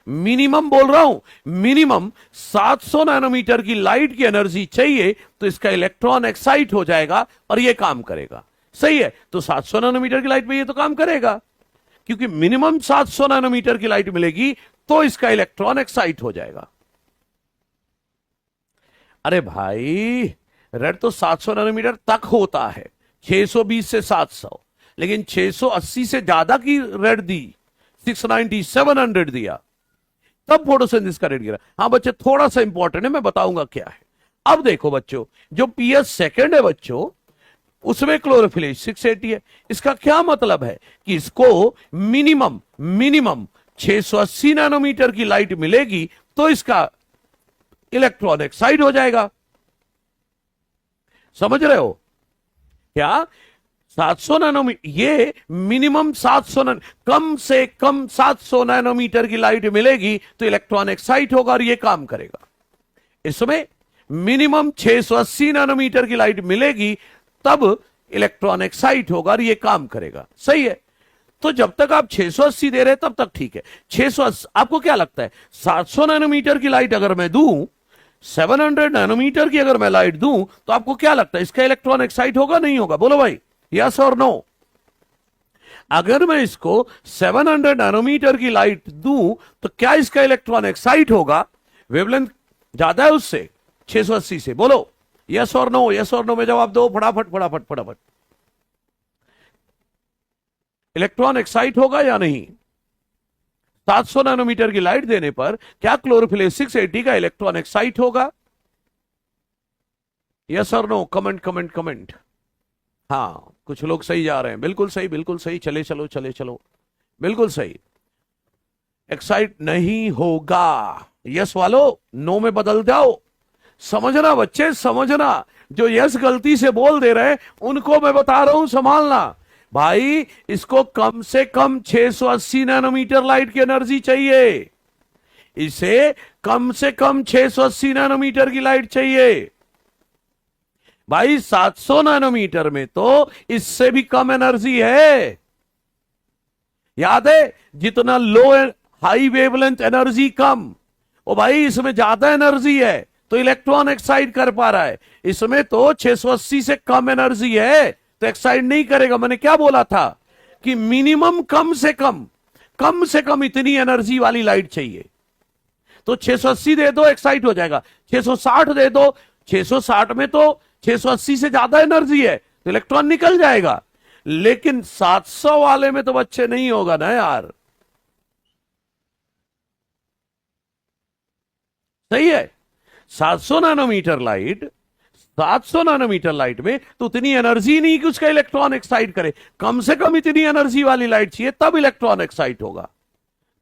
Speaker 1: मिनिमम बोल रहा हूं, मिनिमम 700 नैनोमीटर की लाइट की एनर्जी चाहिए, तो इसका इलेक्ट्रॉन एक्साइट हो जाएगा और यह काम करेगा। सही है? तो 700 नैनोमीटर की लाइट में ये तो काम करेगा, क्योंकि मिनिमम 700 नैनोमीटर की लाइट मिलेगी तो इसका इलेक्ट्रॉन एक्साइट हो जाएगा। अरे भाई, रेड तो 700 नैनोमीटर तक होता है, 620 से 700, लेकिन 680 से ज्यादा की रेड दी, 690 700 दिया, तब फोटोसिंथेसिस का रेट गिरा। हाँ बच्चे, थोड़ा सा इंपॉर्टेंट है, मैं बताऊंगा क्या है। अब देखो बच्चों, जो PS सेकंड है बच्चों, उसमें क्लोरोफिल 680 है। इसका क्या मतलब है कि इसको मिनिमम 680 नैनोमीटर की लाइट मिलेगी तो इसका इलेक्ट्रॉन एक्साइट हो जाएगा। समझ रहे हो क्या? 700 नैनोमीटर, ये मिनिमम 700, कम से कम 700 नैनोमीटर की लाइट मिलेगी तो इलेक्ट्रॉन एक्साइट होगा और ये काम करेगा। इसमें मिनिमम 680 नैनोमीटर की लाइट मिलेगी तब इलेक्ट्रॉन एक्साइट होगा और ये काम करेगा। सही है? तो जब तक आप 680 दे रहे हैं तब तक ठीक है। 680, आपको क्या लगता है 700 नैनोमीटर की लाइट अगर मैं दूं, 700 नैनोमीटर की अगर मैं लाइट दूं, तो आपको क्या लगता है इसका इलेक्ट्रॉन एक्साइट होगा नहीं होगा? बोलो भाई, यस और नो। अगर मैं इसको 700 नैनोमीटर की लाइट दूं तो क्या इसका इलेक्ट्रॉन एक्साइट होगा? वेवलेंथ ज्यादा है उससे, 680 से। बोलो यस और नो, यस और नो में जवाब दो, फटाफट फटाफट फटाफट। इलेक्ट्रॉन एक्साइट होगा या नहीं? 700 नैनोमीटर की लाइट देने पर क्या क्लोरोफिल 680 का इलेक्ट्रॉन एक्साइट होगा? यस और नो, कमेंट कमेंट कमेंट। हाँ, कुछ लोग सही जा रहे हैं, बिल्कुल सही बिल्कुल सही, चले चलो चले चलो, बिल्कुल सही। एक्साइट नहीं होगा। यस वालो, नो में बदल जाओ। समझना बच्चे, समझना। जो यस गलती से बोल दे रहे हैं उनको मैं बता रहा हूं संभालना। भाई, इसको कम से कम 680 नैनोमीटर लाइट की एनर्जी चाहिए। इसे कम से कम 680 नैनोमीटर की लाइट चाहिए। भाई 700 नैनोमीटर में तो इससे भी कम एनर्जी है। याद है, जितना लो हाई वेवलेंथ एनर्जी कम, ओ भाई इसमें ज्यादा एनर्जी है तो इलेक्ट्रॉन एक्साइट कर पा रहा है। इसमें तो 680 से कम एनर्जी है तो एक्साइट नहीं करेगा। मैंने क्या बोला था कि मिनिमम कम से कम इतनी एनर्जी वाली लाइट चाहिए। तो 680 दे दो, एक्साइट हो जाएगा। 660 दे दो, 660 में तो 680 से ज्यादा एनर्जी है तो इलेक्ट्रॉन निकल जाएगा। लेकिन 700 वाले में तो बच्चे नहीं होगा ना यार। सही है? 700 नैनोमीटर लाइट, 700 नैनोमीटर लाइट में तो उतनी एनर्जी नहीं कि उसका इलेक्ट्रॉन एक्साइट करे। कम से कम इतनी एनर्जी वाली लाइट चाहिए तब इलेक्ट्रॉन एक्साइट होगा।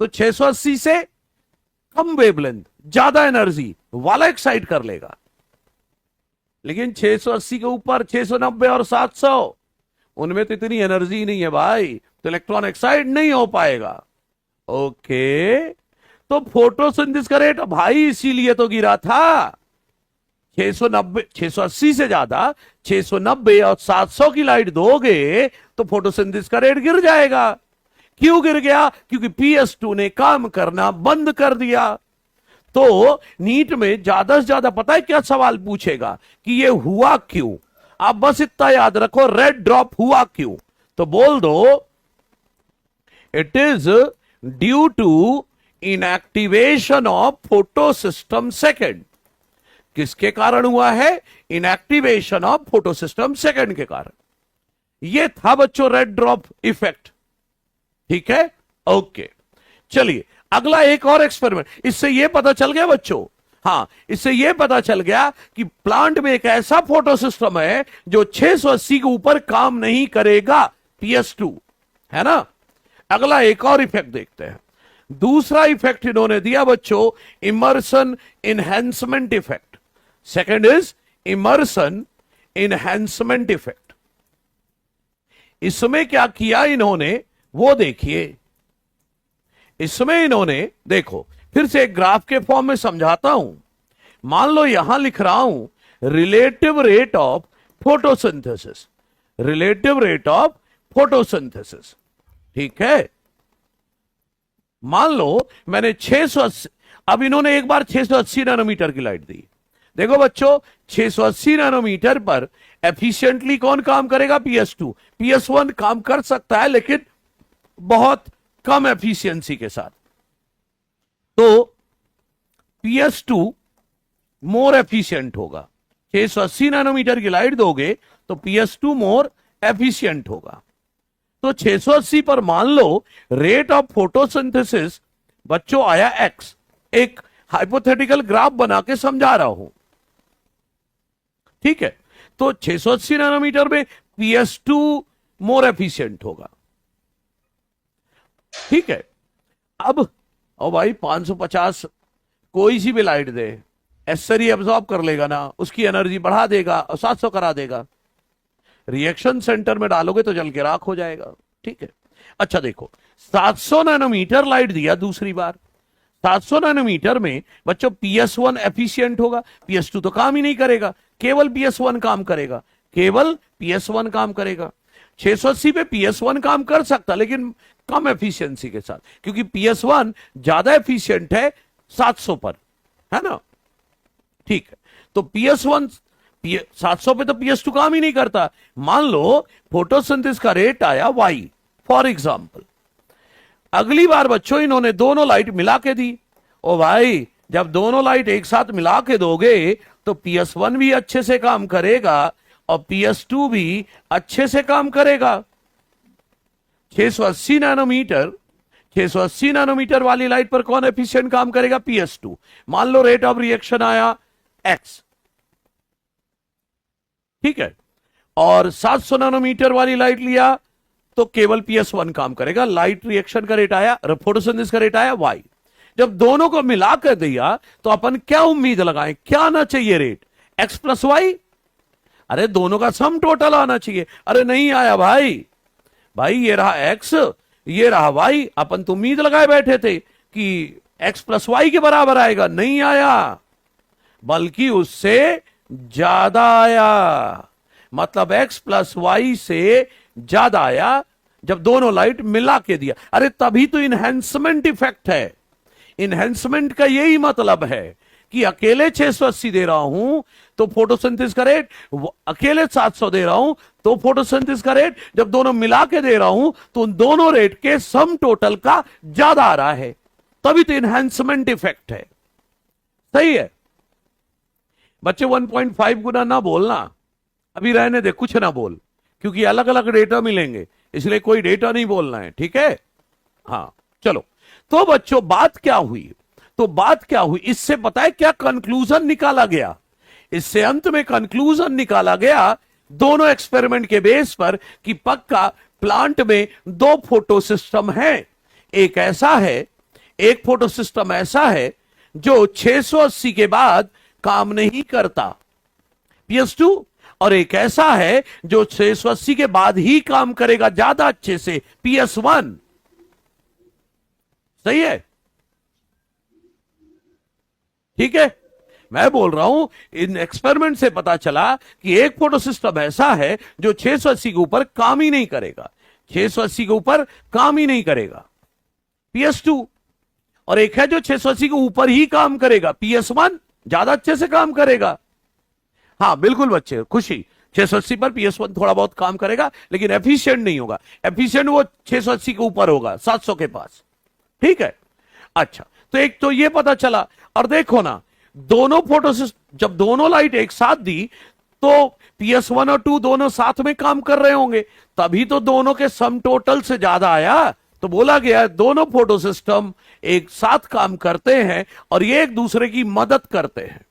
Speaker 1: तो 680 से कम वेवलेंथ, ज्यादा एनर्जी वाला एक्साइट कर लेगा। लेकिन 680 के ऊपर 690 और 700, उनमें तो इतनी एनर्जी नहीं है भाई, तो इलेक्ट्रॉन एक्साइट नहीं हो पाएगा। ओके, तो फोटोसिंथेसिस का रेट भाई इसीलिए तो गिरा था। 680 से ज्यादा 690 और 700 की लाइट दोगे तो फोटोसिंथेसिस का रेट गिर जाएगा। क्यों गिर गया? क्योंकि PS2 ने काम करना बंद कर दिया। तो नीट में ज्यादा से ज्यादा पता है क्या सवाल पूछेगा कि ये हुआ क्यों? आप बस इतना याद रखो, रेड ड्रॉप हुआ क्यों? तो बोल दो it is due to inactivation of photo system second. किसके कारण हुआ है? Inactivation of photo system second के कारण। यह था बच्चों रेड ड्रॉप इफेक्ट। ठीक है, ओके। चलिए अगला एक और एक्सपेरिमेंट। इससे यह पता चल गया बच्चों, हां, इससे यह पता चल गया कि प्लांट में एक ऐसा फोटो सिस्टम है जो 680 के ऊपर काम नहीं करेगा, PS2, है ना। अगला एक और इफेक्ट देखते हैं। दूसरा इफेक्ट इन्होंने दिया बच्चों, Emerson enhancement effect. Second is Emerson enhancement effect. इसमें क्या किया इन्होंने वो देखिए। इसमें इन्होंने, देखो फिर से एक ग्राफ के फॉर्म में समझाता हूं। मान लो यहां लिख रहा हूं relative rate of photosynthesis, relative rate of photosynthesis. ठीक है, मान लो मैंने 680, अब इन्होंने एक बार 680 नैनोमीटर की लाइट दी। देखो बच्चों 680 नैनोमीटर पर एफिशिएंटली कौन काम करेगा? PS2। PS1 काम कर सकता है लेकिन बहुत कम एफिशिएंसी के साथ। तो PS2 मोर एफिशिएंट होगा। 680 नैनोमीटर की लाइट दोगे तो PS2 मोर एफिशिएंट होगा। तो 680 पर मान लो रेट ऑफ फोटोसिंथेसिस बच्चों आया X। एक हाइपोथेटिकल ग्राफ बना के समझा रहा हूं। ठीक है, तो 680 नैनोमीटर में PS2 मोर एफिशिएंट होगा। ठीक है, अब ओ भाई 550 कोई सी भी लाइट दे, एसरी एब्जॉर्ब कर लेगा ना, उसकी एनर्जी बढ़ा देगा और 700 करा देगा। रिएक्शन सेंटर में डालोगे तो जल के राख हो जाएगा। ठीक है, अच्छा देखो 700 नैनोमीटर लाइट दिया दूसरी बार। 700 नैनोमीटर में बच्चों PS1 एफिशिएंट होगा, PS2 तो काम ही नहीं करेगा, केवल PS1 काम करेगा, केवल PS1 काम करेगा। 680 पे PS1 काम कर सकता लेकिन कम एफिशिएंसी के साथ, क्योंकि PS1 ज्यादा एफिशिएंट है 700 पर, है ना। ठीक है, तो PS1 700 पे तो PS2 काम ही नहीं करता। मान लो फोटोसिंथेसिस का रेट आया Y फॉर एग्जांपल। अगली बार बच्चों इन्होंने दोनों लाइट मिला के दी। ओ भाई जब दोनों लाइट एक साथ मिला के दोगे तो PS1 भी अच्छे से काम करेगा और PS2 भी अच्छे से काम करेगा। 680 नैनोमीटर 680 नैनोमीटर वाली लाइट पर कौन एफिशिएंट काम करेगा? PS2। मान लो रेट ऑफ रिएक्शन आया X। ठीक है, और 700 नैनोमीटर वाली लाइट लिया तो केवल PS1 काम करेगा। लाइट रिएक्शन का रेट आया, फोटोसिंथेसिस का रेट आया Y। जब दोनों को मिलाकर दिया तो अपन क्या उम्मीद लगाएं, क्या आना चाहिए रेट? X plus Y। अरे दोनों का सम टोटल आना चाहिए। अरे नहीं आया भाई, ये रहा X, ये रहा Y। अपन तो उम्मीद लगाए बैठे थे कि X प्लस Y के बराबर आएगा, नहीं आया, बल्कि उससे ज्यादा आया। मतलब X प्लस Y से ज्यादा आया जब दोनों लाइट मिला के दिया। अरे तभी तो इनहेंसमेंट इफेक्ट है। इनहेंसमेंट का यही मतलब है कि अकेले 680 दे रहा हूं तो फोटोसिंथेसिस का रेट, अकेले 700 दे रहा हूं तो फोटोसिंथेसिस का रेट, जब दोनों मिला के दे रहा हूं तो उन दोनों रेट के सम टोटल का ज्यादा आ रहा है। तभी तो इनहेंसमेंट इफेक्ट है। सही है बच्चे, 1.5 गुना ना बोलना, अभी रहने दे, कुछ ना बोल, क्योंकि अलग अलग डेटा मिलेंगे, इसलिए कोई डेटा नहीं बोलना है। ठीक है, हाँ चलो। तो बच्चों बात क्या हुई? इससे पता है क्या कंक्लूजन निकाला गया? इससे अंत में कंक्लूजन निकाला गया दोनों एक्सपेरिमेंट के बेस पर कि पक्का प्लांट में दो फोटो सिस्टम है। एक फोटो सिस्टम ऐसा है जो 680 के बाद काम नहीं करता, PS2, और एक ऐसा है जो 680 के बाद ही काम करेगा ज्यादा अच्छे से, PS1। सही है, ठीक है। मैं बोल रहा हूं इन एक्सपेरिमेंट से पता चला कि एक फोटो सिस्टम ऐसा है जो 680 के ऊपर काम ही नहीं करेगा, 680 के ऊपर काम ही नहीं करेगा, PS2। और एक है जो 680 के ऊपर ही काम करेगा, PS1 ज्यादा अच्छे से काम करेगा। हाँ बिल्कुल बच्चे, खुशी, 680 पर PS1 थोड़ा बहुत काम करेगा लेकिन एफिशिएंट नहीं होगा, एफिशिएंट वो 680 के ऊपर होगा, 700 के पास। ठीक है, अच्छा, तो एक तो ये पता चला। और देखो ना, दोनों फोटो जब दोनों लाइट एक साथ दी तो PS1 और 2 दोनों साथ में काम कर रहे होंगे, तभी तो दोनों के सम टोटल से ज्यादा आया। तो बोला गया दोनों फोटो सिस्टम एक साथ काम करते हैं और ये एक दूसरे की मदद करते हैं।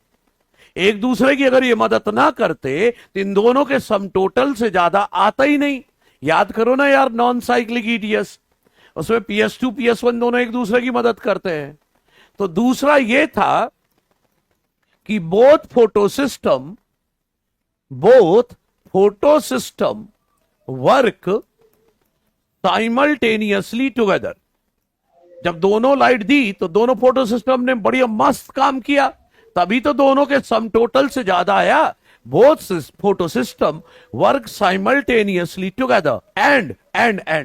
Speaker 1: एक दूसरे की अगर ये मदद ना करते तो इन दोनों के सम टोटल से ज्यादा आता ही नहीं। याद करो ना यार, नॉन साइक्लिक ईटीएस, उसमें PS2 PS1 दोनों एक दूसरे की मदद करते हैं। तो दूसरा ये था कि both photo system work simultaneously together. जब दोनों लाइट दी तो दोनों फोटो सिस्टम ने बढ़िया मस्त काम किया, तभी तो दोनों के सम टोटल से ज्यादा आया। Both photo system work simultaneously together and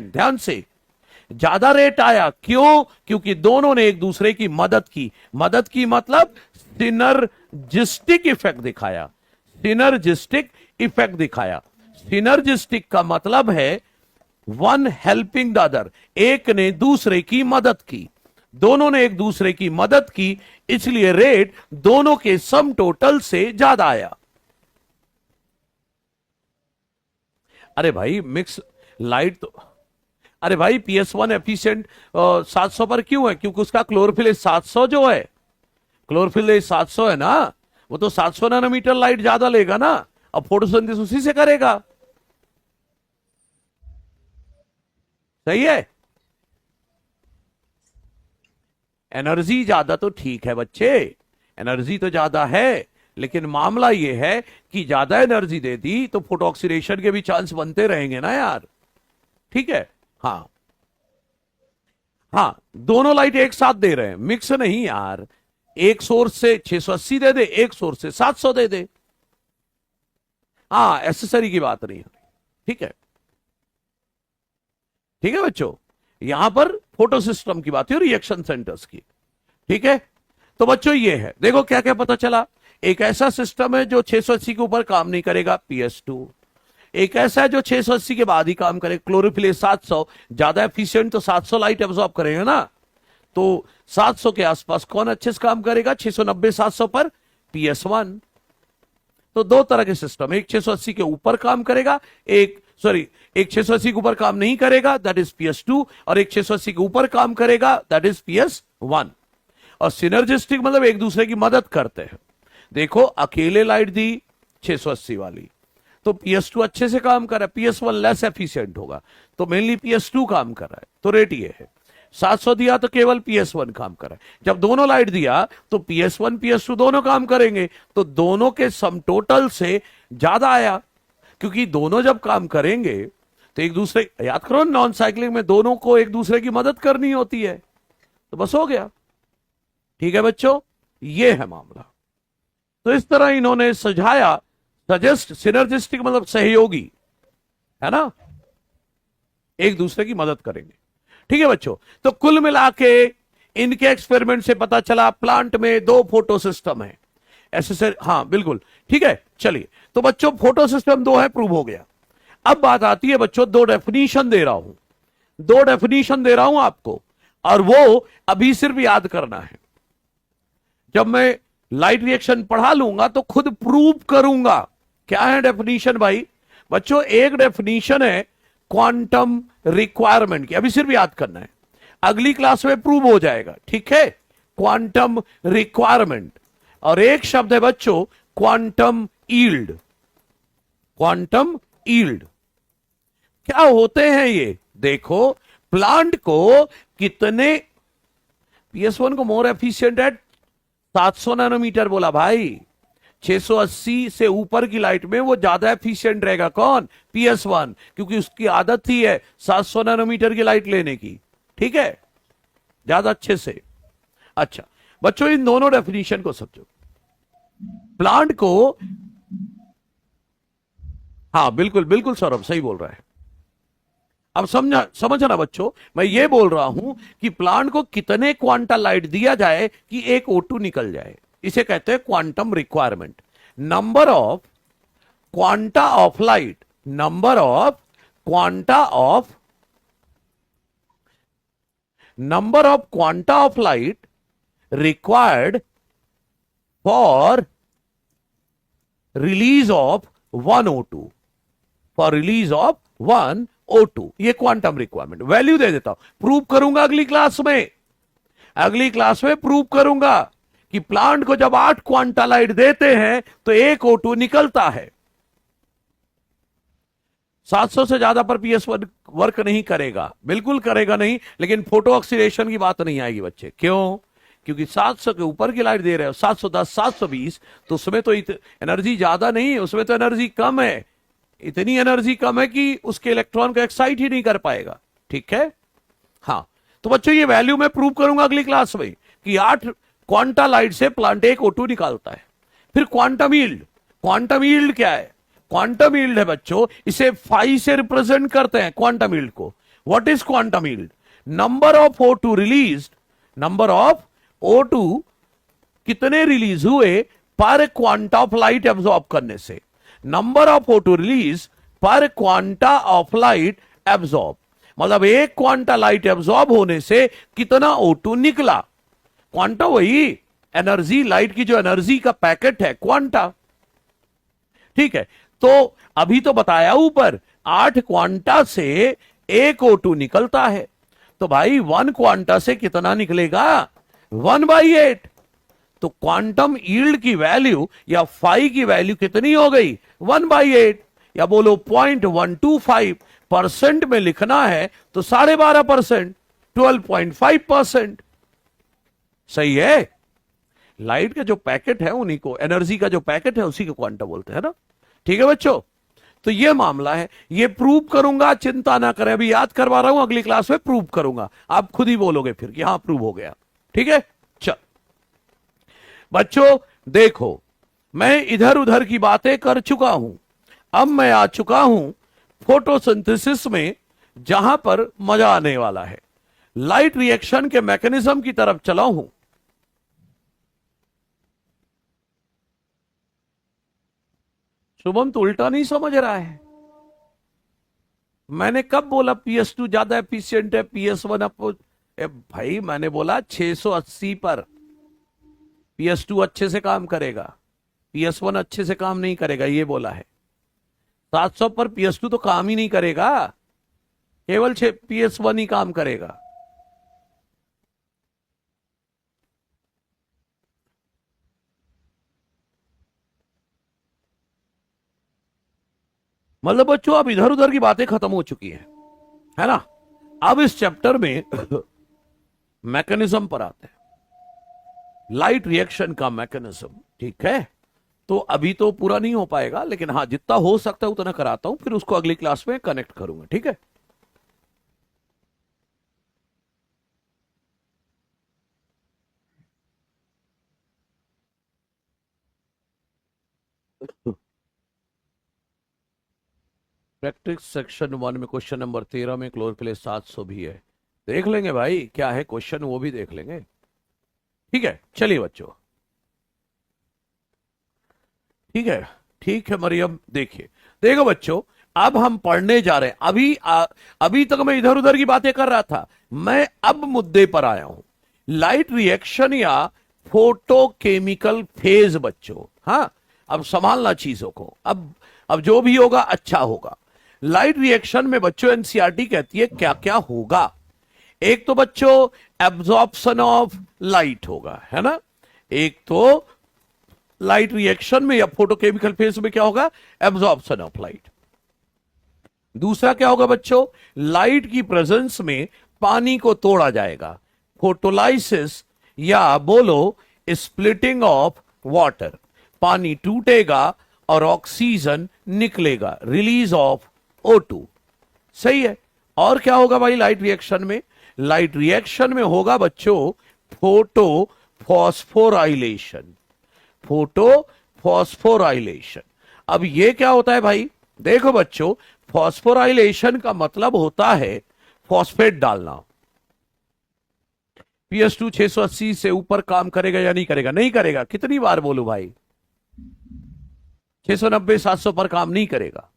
Speaker 1: ध्यान से ज्यादा रेट आया। क्यों? क्योंकि दोनों ने एक दूसरे की मदद की। मदद की मतलब सिनर्जिस्टिक इफेक्ट दिखाया, सिनर्जिस्टिक इफेक्ट दिखाया। सिनर्जिस्टिक का मतलब है वन हेल्पिंग द अदर, एक ने दूसरे की मदद की, दोनों ने एक दूसरे की मदद की, इसलिए रेट दोनों के सम टोटल से ज्यादा आया। अरे भाई मिक्स लाइट तो, अरे भाई PS1 एफिशिएंट 700 पर क्यों है? क्योंकि उसका क्लोरोफिल 700 जो है, क्लोरोफिल 700 है ना, वो तो 700 नैनोमीटर लाइट ज्यादा लेगा ना, अब फोटोसिंथेसिस उसी से करेगा। सही है, एनर्जी ज्यादा तो ठीक है बच्चे, एनर्जी तो ज्यादा है, लेकिन मामला यह है कि ज्यादा एनर्जी दे दी तो फोटो ऑक्सीडेशन के भी चांस बनते रहेंगे ना यार। ठीक है, हाँ हाँ, दोनों लाइट एक साथ दे रहे हैं, मिक्स नहीं यार। एक सोर्स से 680 दे दे, एक सोर्स से 700 दे दे, हाँ एसेसरी की बात नहीं है। ठीक है, ठीक है बच्चों, यहां पर फोटो सिस्टम की बात है, रिएक्शन सेंटर्स की। ठीक है, तो बच्चों ये है, देखो क्या क्या पता चला। एक ऐसा सिस्टम है जो 680 के ऊपर काम नहीं करेगा, PS2। एक ऐसा है जो 680 के बाद ही काम करे, क्लोरोफिल 700, ज्यादा एफिशिएंट तो 700 लाइट एब्सॉर्ब करेगा ना, तो 700 के आसपास कौन अच्छे से काम करेगा? 690 700 पर PS1। तो दो तरह के सिस्टम, एक 680 के ऊपर काम करेगा, एक 680 के ऊपर काम नहीं करेगा, दैट इज PS2, और एक 680 के ऊपर काम करेगा, दैट इज PS1। और सिनर्जिस्टिक मतलब एक दूसरे की मदद करते हैं। देखो अकेले लाइट दी 680 वाली तो PS2 अच्छे से काम कर रहा है, PS1 लेस एफिशिएंट होगा, तो मेनली PS2 काम कर रहा है, तो रेट ये है। 700 दिया तो केवल PS1 काम कर रहा है। जब दोनों लाइट दिया तो PS1 PS2 दोनों काम करेंगे, तो दोनों के सम टोटल से ज्यादा आया, क्योंकि दोनों जब काम करेंगे तो एक दूसरे, याद करो नॉन साइक्लिंग में दोनों को एक दूसरे की मदद करनी होती है, तो बस हो गया। ठीक है बच्चों, ये है मामला। तो इस तरह इन्होंने सुझाया, सजेस्ट, सिनर्जिस्टिक मतलब सहयोगी, है ना, एक दूसरे की मदद करेंगे। ठीक है बच्चों, तो कुल मिला के इनके एक्सपेरिमेंट से पता चला प्लांट में दो फोटो सिस्टम है ऐसे। हाँ बिल्कुल ठीक है, चलिए, तो बच्चों फोटो सिस्टम दो है, प्रूव हो गया। अब बात आती है बच्चों, दो डेफिनेशन दे रहा हूं आपको, और वो अभी सिर्फ याद करना है। जब मैं लाइट रिएक्शन पढ़ा लूंगा तो खुद प्रूव करूंगा। क्या है डेफिनेशन भाई? बच्चों एक डेफिनेशन है क्वांटम रिक्वायरमेंट की, अभी सिर्फ याद करना है, अगली क्लास में प्रूव हो जाएगा। ठीक है, क्वांटम रिक्वायरमेंट। और एक शब्द है बच्चों क्वांटम ईल्ड। क्वांटम ईल्ड क्या होते हैं ये? देखो प्लांट को कितने, PS1 को मोर एफिशिएंट है 700 नैनोमीटर बोला भाई, 680 से ऊपर की लाइट में वो ज्यादा एफिशिएंट रहेगा। कौन? PS1, क्योंकि उसकी आदत ही है 700 नैनोमीटर की लाइट लेने की। ठीक है, ज्यादा अच्छे से। अच्छा बच्चों, इन दोनों डेफिनेशन को समझो। प्लांट को, हाँ बिल्कुल बिल्कुल सौरभ सही बोल रहा है। अब समझना बच्चों, मैं ये बोल रहा हूं कि प्लांट को कितने क्वांटा लाइट दिया जाए कि एक O2 निकल जाए, इसे कहते हैं quantum requirement. Number of quanta of light, number of quanta of quanta of light required for release of 1 O2, for release of 1 O2, ये क्वांटम रिक्वायरमेंट। वैल्यू दे देता हूं, प्रूव करूंगा अगली क्लास में, अगली क्लास में प्रूव करूंगा कि प्लांट को जब 8 क्वांटा लाइट देते हैं तो 1 O2 निकलता है। 700 से ज्यादा पर PS1 वर्क नहीं करेगा, बिल्कुल करेगा नहीं, लेकिन फोटो ऑक्सीडेशन की बात नहीं आएगी बच्चे। क्यों? क्योंकि 700 के ऊपर की लाइट दे रहे हो, 710 720, तो उसमें तो एनर्जी ज्यादा नहीं है, उसमें तो एनर्जी कम है, इतनी एनर्जी कम है कि उसके इलेक्ट्रॉन को एक्साइट ही नहीं कर पाएगा। ठीक है, हाँ। तो बच्चों ये वैल्यू मैं प्रूव करूंगा अगली क्लास में कि 8 क्वांटा लाइट से प्लांट 1 O2 निकालता है। फिर क्वांटम यील्ड, क्वांटम यील्ड क्या है? क्वांटम यील्ड है बच्चों, इसे फाई से रिप्रेजेंट करते हैं क्वांटम यील्ड को। What is quantum yield? Number of O2 release, number of O2 कितने रिलीज हुए पर क्वांटा ऑफ लाइट एब्जॉर्ब करने से, नंबर ऑफ O2 रिलीज पर क्वांटा ऑफ लाइट एब्जॉर्ब, मतलब एक क्वांटा लाइट एब्जॉर्ब होने से कितना O2 निकला। क्वांटा वही एनर्जी, लाइट की जो एनर्जी का पैकेट है क्वांटा। ठीक है, तो अभी तो बताया ऊपर 8 क्वांटा से 1 O2 निकलता है, तो भाई 1 क्वांटा से कितना निकलेगा? 1/8। तो क्वांटम यील्ड की वैल्यू या फाई की वैल्यू कितनी हो गई? 1/8, या बोलो 0.125% में लिखना है तो 12.5%, 12.5%। सही है। लाइट का जो पैकेट है उन्हीं को, एनर्जी का जो पैकेट है उसी को क्वांटा बोलते हैं ना। ठीक है बच्चों, तो ये मामला है, ये प्रूव करूंगा, चिंता ना करें, अभी याद करवा रहा हूं, अगली क्लास में प्रूव करूंगा, आप खुद ही बोलोगे फिर कि हां प्रूव हो गया। ठीक है, चल बच्चों देखो, मैं इधर उधर की बातें कर चुका हूं, अब मैं आ चुका हूं फोटोसिंथेसिस में, जहां पर मजा आने वाला है। लाइट रिएक्शन के मैकेनिज्म की तरफ चला हूं। शुभम तो उल्टा नहीं समझ रहा है। मैंने कब बोला PS2 ज्यादा एफिशिएंट है PS1 अप? भाई मैंने बोला 680 पर PS2 अच्छे से काम करेगा, PS1 अच्छे से काम नहीं करेगा, ये बोला है। 700 पर PS2 तो काम ही नहीं करेगा, केवल PS1 ही काम करेगा। मतलब बच्चों अब इधर उधर की बातें खत्म हो चुकी है ना। अब इस चैप्टर में मैकेनिज्म पर आते हैं, लाइट रिएक्शन का मैकेनिज्म। ठीक है, तो अभी तो पूरा नहीं हो पाएगा, लेकिन हाँ जितना हो सकता है उतना कराता हूं, फिर उसको अगली क्लास में कनेक्ट करूंगा। ठीक है, प्रैक्टिस सेक्शन 1 में क्वेश्चन नंबर 13 में क्लोरोफिल 700 भी है, देख लेंगे भाई क्या है क्वेश्चन, वो भी देख लेंगे। ठीक है, चलिए बच्चों, ठीक है मरियम, देखिए देखो बच्चों, अब हम पढ़ने जा रहे हैं। अभी तक मैं इधर उधर की बातें कर रहा था, मैं अब मुद्दे पर आया हूं, लाइट रिएक्शन या फोटोकेमिकल फेज। बच्चों हाँ, अब संभालना चीजों को, अब जो भी होगा अच्छा होगा। लाइट रिएक्शन में बच्चों एनसीईआरटी कहती है क्या क्या होगा। एक तो बच्चों एब्जॉर्प्शन ऑफ लाइट होगा, है ना। एक तो लाइट रिएक्शन में या फोटोकेमिकल फेज में क्या होगा? Absorption of light. दूसरा क्या होगा बच्चों? लाइट की प्रेजेंस में पानी को तोड़ा जाएगा, फोटोलाइसिस या बोलो स्प्लिटिंग ऑफ वाटर। पानी टूटेगा और ऑक्सीजन निकलेगा, रिलीज ऑफ O2। सही है। और क्या होगा भाई लाइट रिएक्शन में? लाइट रिएक्शन में होगा बच्चों फोटो फॉस्फोराइलेशन। Photo phosphorylation. अब ये क्या होता है भाई? देखो बच्चों, फॉस्फोराइलेशन का मतलब होता है फॉस्फेट डालना। PS2 680 से ऊपर काम करेगा या नहीं करेगा? नहीं करेगा। कितनी बार बोलूं भाई? 690 700 पर काम नहीं करेगा।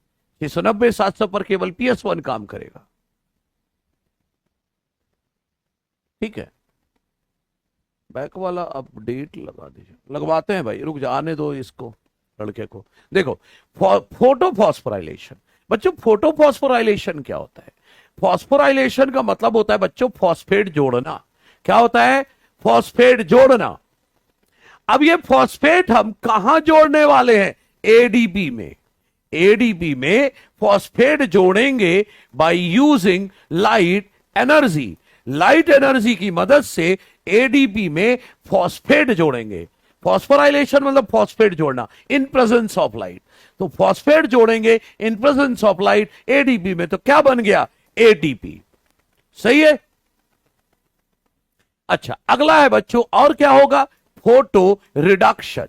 Speaker 1: 690 700 पर केवल PS1 काम करेगा। ठीक है, बैक वाला अपडेट लगा दीजिए। लगवाते हैं भाई, रुक जा, आने दो इसको, लड़के को। देखो, फोटो फॉस्फोराइलेशन। बच्चों, फोटो फॉस्फोराइलेशन क्या होता है? फॉस्फोराइलेशन का मतलब होता है बच्चों फॉस्फेट जोड़ना। क्या होता है? फॉस्फेट जोड़ना। अब ये फॉस्फेट हम कहां जोड़ने वाले हैं? एडीपी में। एडीपी में फॉस्फेट जोड़ेंगे by using light energy. Light energy की मदद से एडीपी में फॉस्फेट जोड़ेंगे। फॉस्फोराइलेशन मतलब फॉस्फेट जोड़ना इन प्रेजेंस ऑफ लाइट। तो फॉस्फेट जोड़ेंगे in presence of light ADP में, तो क्या बन गया? एटीपी। सही है? अच्छा, अगला है बच्चों, और क्या होगा? Photo reduction.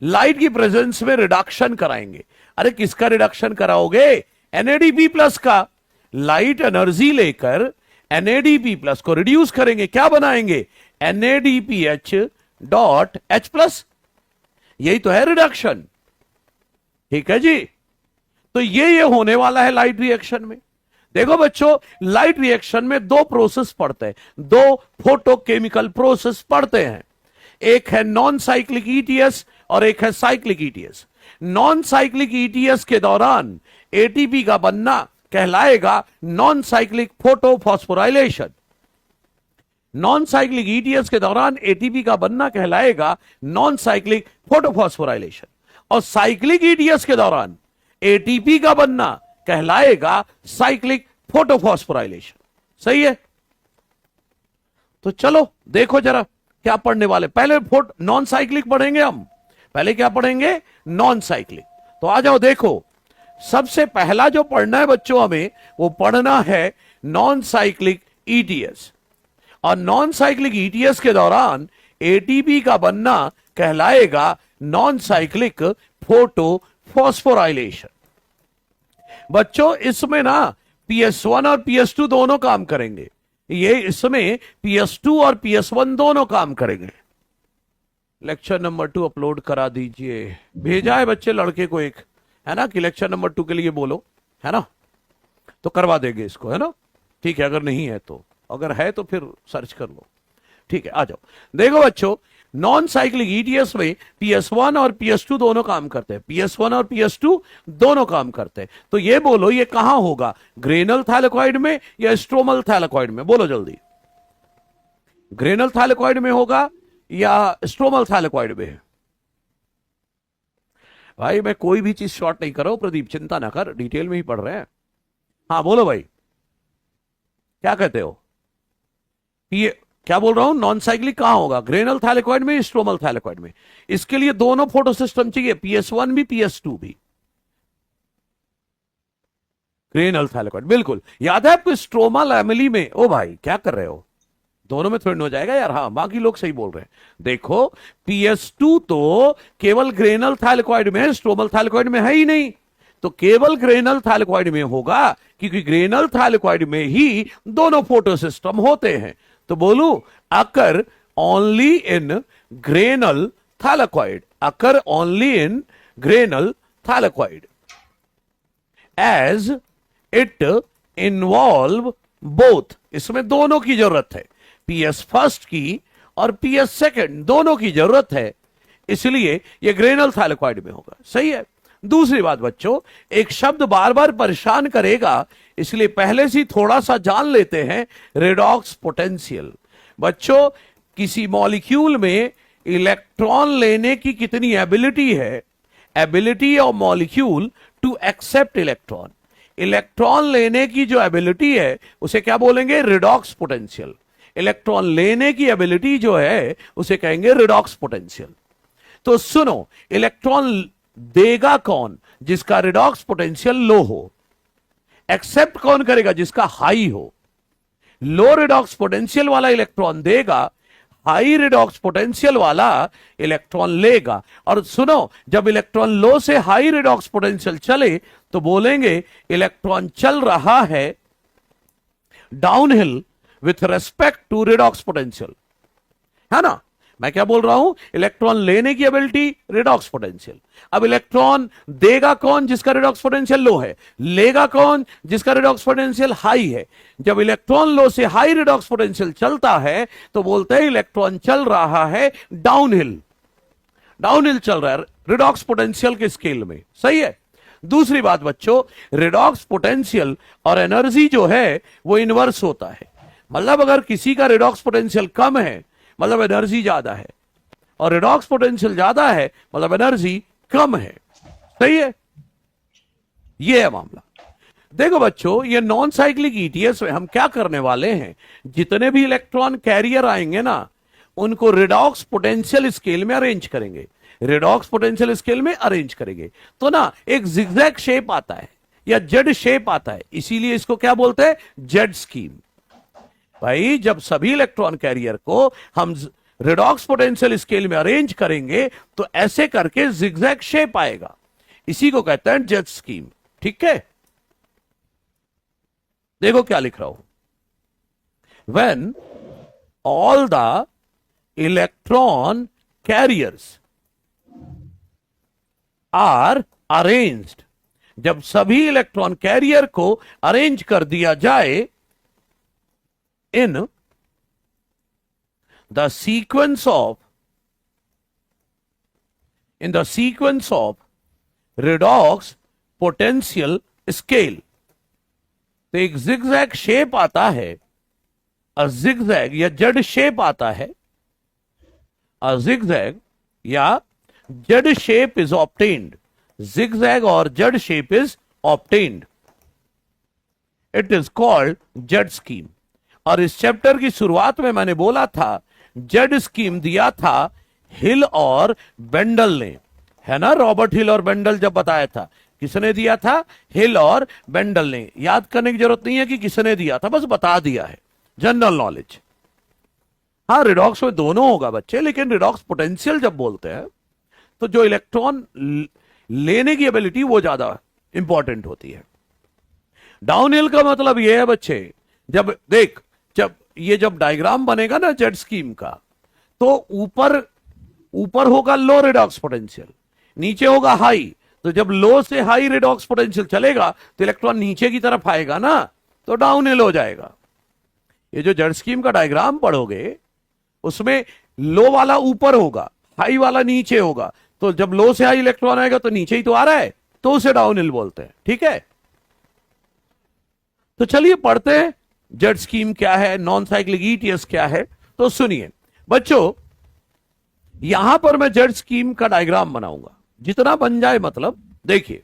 Speaker 1: लाइट की प्रेजेंस में रिडक्शन कराएंगे। अरे किसका रिडक्शन कराओगे? एनएडीपी प्लस का। लाइट एनर्जी लेकर एनएडीपी प्लस को रिड्यूस करेंगे। क्या बनाएंगे? NADPH dot H plus. यही तो है रिडक्शन। ठीक है जी। तो ये होने वाला है लाइट रिएक्शन में। देखो बच्चों, लाइट रिएक्शन में दो प्रोसेस पढ़ते हैं, दो फोटोकेमिकल प्रोसेस पढ़ते हैं। एक है नॉन साइक्लिक ईटीएस और एक है cyclic ETS. Non cyclic ETS के दौरान एटीपी का बनना कहलाएगा non cyclic photophosphorylation. Non cyclic ETS के दौरान एटीपी का बनना कहलाएगा नॉन साइक्लिक फोटोफॉस्फोराइलेशन। और साइक्लिक ईटीएस के दौरान एटीपी का बनना कहलाएगा साइक्लिक फोटोफॉस्फोराइलेशन। सही है? तो चलो देखो जरा क्या पढ़ने वाले। पहले नॉन साइक्लिक पढ़ेंगे हम। पहले क्या पढ़ेंगे? Non cyclic. तो आ जाओ देखो, सबसे पहला जो पढ़ना है बच्चों हमें, वो पढ़ना है नॉन साइक्लिक ईटीएस। और नॉन साइक्लिक ईटीएस के दौरान एटीपी का बनना कहलाएगा नॉन साइक्लिक फोटोफॉस्फोराइलेशन। बच्चों इसमें ना PS1 और PS2 दोनों काम करेंगे। ये इसमें PS2 और PS1 दोनों काम करेंगे। लेक्चर नंबर 2 अपलोड करा दीजिए। भेजा है बच्चे लड़के को एक, है ना, कि लेक्चर नंबर 2 के लिए बोलो, है ना, तो करवा देंगे इसको, है ना। ठीक है, अगर नहीं है तो, अगर है तो फिर सर्च कर लो। ठीक है, आ जाओ। देखो बच्चों, नॉन साइक्लिक ईटीएस में PS1 और PS2 दोनों काम करते हैं। PS1 और PS2 दोनों काम करते हैं। तो ये बोलो, ये कहां होगा? ग्रेनल थैलेकॉइड में या स्ट्रोमल थैलेकॉइड में? बोलो जल्दी। ग्रेनल थैलेकॉइड में होगा या स्ट्रोमल थैलेकॉइड में? भाई मैं कोई भी चीज शॉर्ट नहीं कर रहा हूं प्रदीप, चिंता ना कर, डिटेल में ही पढ़ रहे हैं। हाँ बोलो भाई, क्या कहते हो? ये क्या बोल रहा हूं? नॉन साइक्लिक कहां होगा? ग्रेनल थैलेकॉइड में, स्ट्रोमल थैलेकॉइड में? इसके लिए दोनों फोटो सिस्टम चाहिए, PS1 भी PS2 भी। ग्रेनल थैलेकॉइड बिल्कुल याद है आपको। स्ट्रोमल एमिली में, ओ भाई क्या कर रहे हो, दोनों में थोड़ी हो जाएगा यार। हाँ बाकी लोग सही बोल रहे हैं। देखो PS2 तो केवल ग्रेनल थैलेकॉइड में है, स्ट्रोमल थैलेकॉइड में है ही नहीं। तो केवल ग्रेनल थैलेकॉइड में होगा, क्योंकि ग्रेनल थैलेकॉइड में ही दोनों फोटो सिस्टम होते हैं। तो बोलू, occur only in granal thylakoid, occur only in granal thylakoid as it involve both. इसमें दोनों की जरूरत है, PS फर्स्ट की और PS सेकंड दोनों की जरूरत है, इसलिए यह ग्रेनल थैलेकॉइड में होगा। सही है। दूसरी बात बच्चों, एक शब्द बार बार परेशान करेगा, इसलिए पहले से थोड़ा सा जान लेते हैं। Redox potential. बच्चों किसी मॉलिक्यूल में इलेक्ट्रॉन लेने की कितनी एबिलिटी है? Ability of molecule to accept electron. Electron लेने की जो एबिलिटी है उसे क्या बोलेंगे? Redox potential. इलेक्ट्रॉन लेने की एबिलिटी जो है उसे कहेंगे रिडॉक्स पोटेंशियल। तो सुनो, इलेक्ट्रॉन देगा कौन? जिसका रिडॉक्स पोटेंशियल लो हो। एक्सेप्ट कौन करेगा? जिसका हाई हो। लो रिडॉक्स पोटेंशियल वाला इलेक्ट्रॉन देगा, हाई रिडॉक्स पोटेंशियल वाला इलेक्ट्रॉन लेगा। और सुनो, जब इलेक्ट्रॉन लो से हाई रिडॉक्स पोटेंशियल चले तो बोलेंगे इलेक्ट्रॉन चल रहा है downhill with respect to redox potential, है ना। मैं क्या बोल रहा हूं, इलेक्ट्रॉन लेने की एबिलिटी रिडॉक्स पोटेंशियल। अब इलेक्ट्रॉन देगा कौन, जिसका रिडॉक्स पोटेंशियल लो है, लेगा कौन, जिसका रिडॉक्स पोटेंशियल हाई है। जब इलेक्ट्रॉन लो से हाई रिडॉक्स पोटेंशियल चलता है तो बोलते हैं इलेक्ट्रॉन चल रहा है डाउनहिल, डाउनहिल चल रहा है रिडॉक्स पोटेंशियल के स्केल में, सही है। दूसरी बात बच्चों, रिडॉक्स पोटेंशियल और एनर्जी जो है वो इनवर्स होता है। मतलब अगर किसी का रिडॉक्स पोटेंशियल कम है मतलब एनर्जी ज्यादा है, और रिडॉक्स पोटेंशियल ज्यादा है मतलब एनर्जी कम है, सही है। यह है मामला। देखो बच्चों, ये नॉन साइक्लिक ईटीएस में हम क्या करने वाले हैं, जितने भी इलेक्ट्रॉन कैरियर आएंगे ना उनको रिडॉक्स पोटेंशियल स्केल में अरेंज करेंगे, रिडॉक्स पोटेंशियल स्केल में अरेंज करेंगे तो ना एक जिगजैग शेप आता है या जेड शेप आता है, इसीलिए इसको क्या बोलते हैं, जेड स्कीम। भाई जब सभी इलेक्ट्रॉन कैरियर को हम रिडॉक्स पोटेंशियल स्केल में अरेंज करेंगे तो ऐसे करके जिगजैग शेप आएगा, इसी को कहते हैं जेड स्कीम, ठीक है। देखो क्या लिख रहा हूं, when all the electron carriers are arranged, जब सभी इलेक्ट्रॉन कैरियर को अरेंज कर दिया जाए in the sequence of redox potential scale, तो एक जिगजैग शेप आता है, अ जिगजैग या जेड शेप आता है, अ जिगजैग या Z shape is obtained, zigzag और Z shape is obtained, it is called Z scheme. और इस चैप्टर की शुरुआत में मैंने बोला था जेड स्कीम दिया था हिल और बेंडल ने, है ना। रॉबर्ट हिल और बेंडल जब बताया था, किसने दिया था, हिल और बेंडल ने। याद करने की जरूरत नहीं है कि किसने दिया था, बस बता दिया है, जनरल नॉलेज। हाँ रिडॉक्स में दोनों होगा बच्चे, लेकिन रिडॉक्स पोटेंशियल जब बोलते हैं तो जो इलेक्ट्रॉन लेने की एबिलिटी वो ज्यादा इंपॉर्टेंट होती है। डाउनहिल का मतलब यह है बच्चे, जब देख जब डायग्राम बनेगा ना जेड स्कीम का, तो ऊपर होगा लो रिडॉक्स पोटेंशियल, नीचे होगा हाई। तो जब लो से हाई रिडॉक्स पोटेंशियल चलेगा तो इलेक्ट्रॉन नीचे की तरफ आएगा ना, तो डाउनहिल हो जाएगा। ये जो जेड स्कीम का डायग्राम पढ़ोगे उसमें लो वाला ऊपर होगा, हाई वाला नीचे होगा। तो जब लो से हाई इलेक्ट्रॉन आएगा तो नीचे ही तो आ रहा है, तो उसे डाउनहिल बोलते हैं, ठीक है। तो चलिए पढ़ते हैं जेड स्कीम क्या है, नॉन साइक्लिक ईटीएस क्या है। तो सुनिए बच्चों, यहां पर मैं जेड स्कीम का डायग्राम बनाऊंगा, जितना बन जाए। मतलब देखिए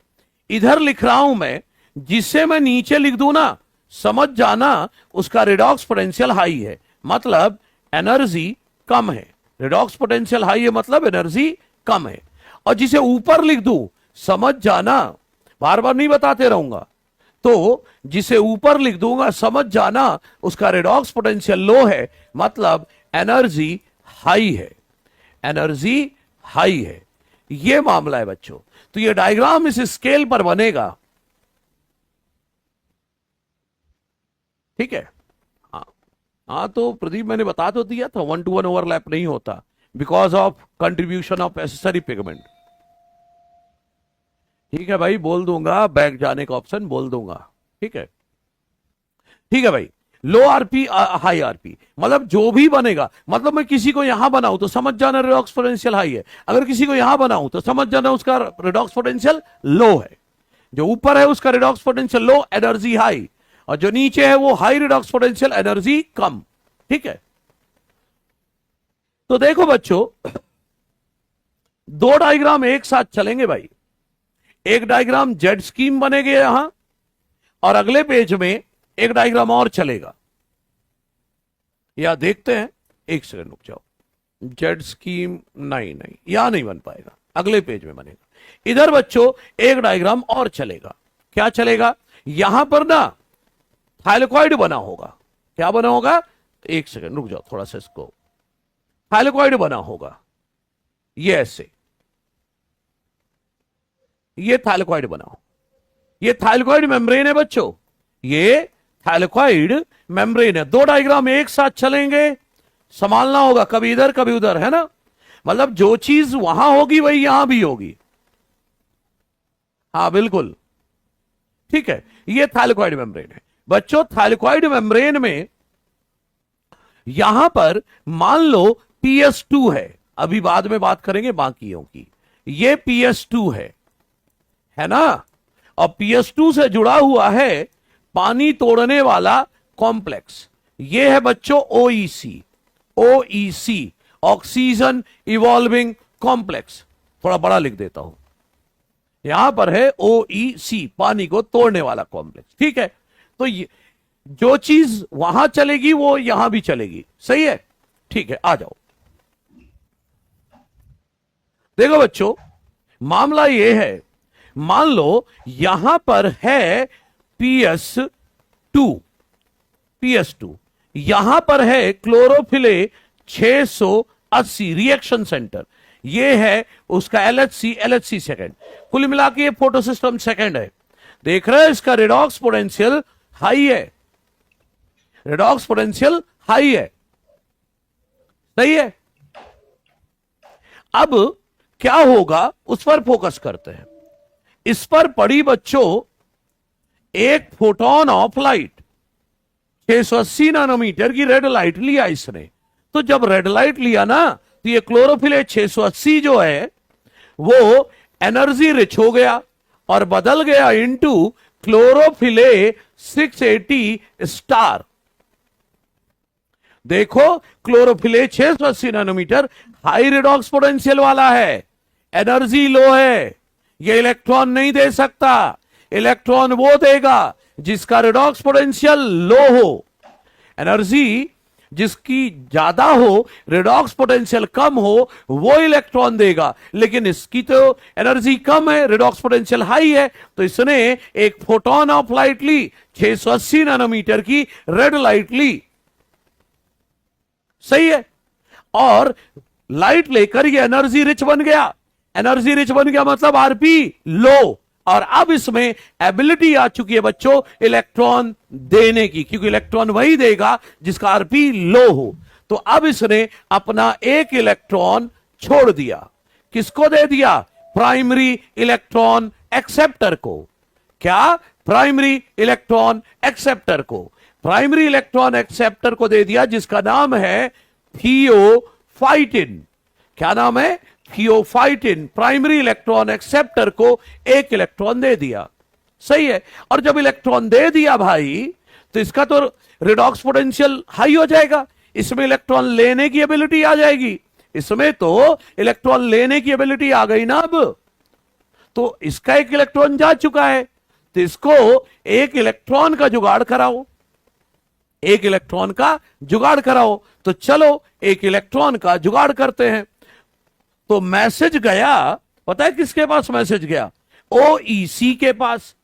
Speaker 1: इधर लिख रहा हूं मैं, जिसे मैं नीचे लिख दूं ना, समझ जाना उसका रिडॉक्स पोटेंशियल हाई है, मतलब एनर्जी कम है। रिडॉक्स पोटेंशियल हाई है मतलब एनर्जी कम है। और जिसे ऊपर लिख दूं, समझ जाना, बार बार नहीं बताते रहूंगा, तो जिसे ऊपर लिख दूंगा समझ जाना उसका रिडॉक्स पोटेंशियल लो है, मतलब एनर्जी हाई है, एनर्जी हाई है। यह मामला है बच्चों। तो यह डायग्राम इस स्केल पर बनेगा, ठीक है। हाँ तो प्रदीप मैंने बता तो दिया था 1-to-1 ओवरलैप नहीं होता because of contribution of accessory pigment. ठीक है भाई, बोल दूंगा, बैक जाने का ऑप्शन बोल दूंगा, ठीक है। ठीक है भाई, लो आरपी हाई आरपी, मतलब जो भी बनेगा, मतलब मैं किसी को यहां बनाऊं तो समझ जाना रिडॉक्स पोटेंशियल हाई है, अगर किसी को यहां बनाऊं तो समझ जाना उसका रिडॉक्स पोटेंशियल लो है। जो ऊपर है उसका रिडॉक्स पोटेंशियल लो, एनर्जी हाई, और जो नीचे है वो हाई रिडॉक्स पोटेंशियल, एनर्जी कम, ठीक है। तो देखो बच्चों, दो डायग्राम एक साथ चलेंगे भाई। एक डायग्राम जेड स्कीम बनेगी यहां, और अगले पेज में एक डायग्राम और चलेगा। या देखते हैं, एक सेकंड रुक जाओ, जेड स्कीम नहीं यहां नहीं बन पाएगा, अगले पेज में बनेगा। इधर बच्चों एक डायग्राम और चलेगा। क्या चलेगा, यहां पर ना थाइलेकॉइड बना होगा। क्या बना होगा, एक सेकंड रुक जाओ थोड़ा सा इसको, थाइलेकॉइड बना होगा, ये ऐसे, ये थाइलेकॉइड बना हो, ये थाइलेकॉइड मेम्ब्रेन है बच्चों, ये थाइलेकॉइड मेम्ब्रेन है। दो डायग्राम एक साथ चलेंगे, संभालना होगा, कभी इधर कभी उधर, है ना। मतलब जो चीज वहां होगी वही यहां भी होगी। हाँ बिल्कुल ठीक है, ये थाइलेकॉइड मेम्ब्रेन है बच्चों। थाइलेकॉइड मेम्ब्रेन में यहां पर मान लो PS2 है, अभी बाद में बात करेंगे बाकियों की। ये PS2 है ना, और PS2 से जुड़ा हुआ है पानी तोड़ने वाला कॉम्प्लेक्स। ये है बच्चों OEC, ऑक्सीजन इवॉल्विंग कॉम्प्लेक्स। थोड़ा बड़ा लिख देता हूं, यहां पर है OEC, पानी को तोड़ने वाला कॉम्प्लेक्स। ठीक है, तो ये जो चीज वहां चलेगी वो यहां भी चलेगी, सही है। ठीक है, आ जाओ। देखो बच्चों, मामला ये है, मान लो यहां पर है PS2, यहां पर है क्लोरोफिले 680 रिएक्शन सेंटर, ये है उसका LHC सेकंड। कुल मिला के ये फोटो सिस्टम सेकंड है। देख रहे हैं, इसका रेडॉक्स पोटेंशियल हाई है, रेडॉक्स पोटेंशियल हाई है, सही है। अब क्या होगा उस पर फोकस करते हैं। इस पर पड़ी बच्चों एक फोटोन ऑफ लाइट, 680 नैनोमीटर की रेड लाइट लिया इसने। तो जब रेड लाइट लिया ना, तो ये क्लोरोफिले 680 जो है वो एनर्जी रिच हो गया और बदल गया इनटू क्लोरोफिले 680 स्टार। देखो, क्लोरोफिले 680 नैनोमीटर हाई रिडॉक्स पोटेंशियल वाला है, एनर्जी लो है, ये इलेक्ट्रॉन नहीं दे सकता। इलेक्ट्रॉन वो देगा जिसका रिडॉक्स पोटेंशियल लो हो। एनर्जी जिसकी ज्यादा हो, रिडॉक्स पोटेंशियल कम हो, वो इलेक्ट्रॉन देगा। लेकिन इसकी तो एनर्जी कम है, रिडॉक्स पोटेंशियल हाई है, तो इसने एक फोटोन ऑफ लाइट ली, 680 नैनोमीटर की रेड लाइट ली, सही है। और लाइट लेकर ये एनर्जी रिच बन गया। एनर्जी रिच बन गया मतलब आरपी लो, और अब इसमें एबिलिटी आ चुकी है बच्चों इलेक्ट्रॉन देने की, क्योंकि इलेक्ट्रॉन वही देगा जिसका आरपी लो हो। तो अब इसने अपना एक इलेक्ट्रॉन छोड़ दिया। किसको दे दिया? प्राइमरी इलेक्ट्रॉन एक्सेप्टर को। क्या? प्राइमरी इलेक्ट्रॉन एक्सेप्टर को। प्राइमरी इलेक्ट्रॉन एक्सेप्टर को दे दिया, जिसका नाम है थियोफाइटिन। क्या नाम है? थियोफाइटिन। प्राइमरी इलेक्ट्रॉन एक्सेप्टर को एक इलेक्ट्रॉन दे दिया, सही है। और जब इलेक्ट्रॉन दे दिया भाई, तो इसका तो रिडॉक्स पोटेंशियल हाई हो जाएगा, इसमें इलेक्ट्रॉन लेने की एबिलिटी आ जाएगी। इसमें तो इलेक्ट्रॉन लेने की एबिलिटी आ गई ना अब, तो इसका एक इलेक्ट्रॉन जा चुका है, तो इसको एक इलेक्ट्रॉन का जुगाड़ कराओ, एक इलेक्ट्रॉन का जुगाड़ कराओ। तो चलो एक इलेक्ट्रॉन का जुगाड़ करते हैं। तो मैसेज गया, पता है किसके पास मैसेज गया? OEC के पास।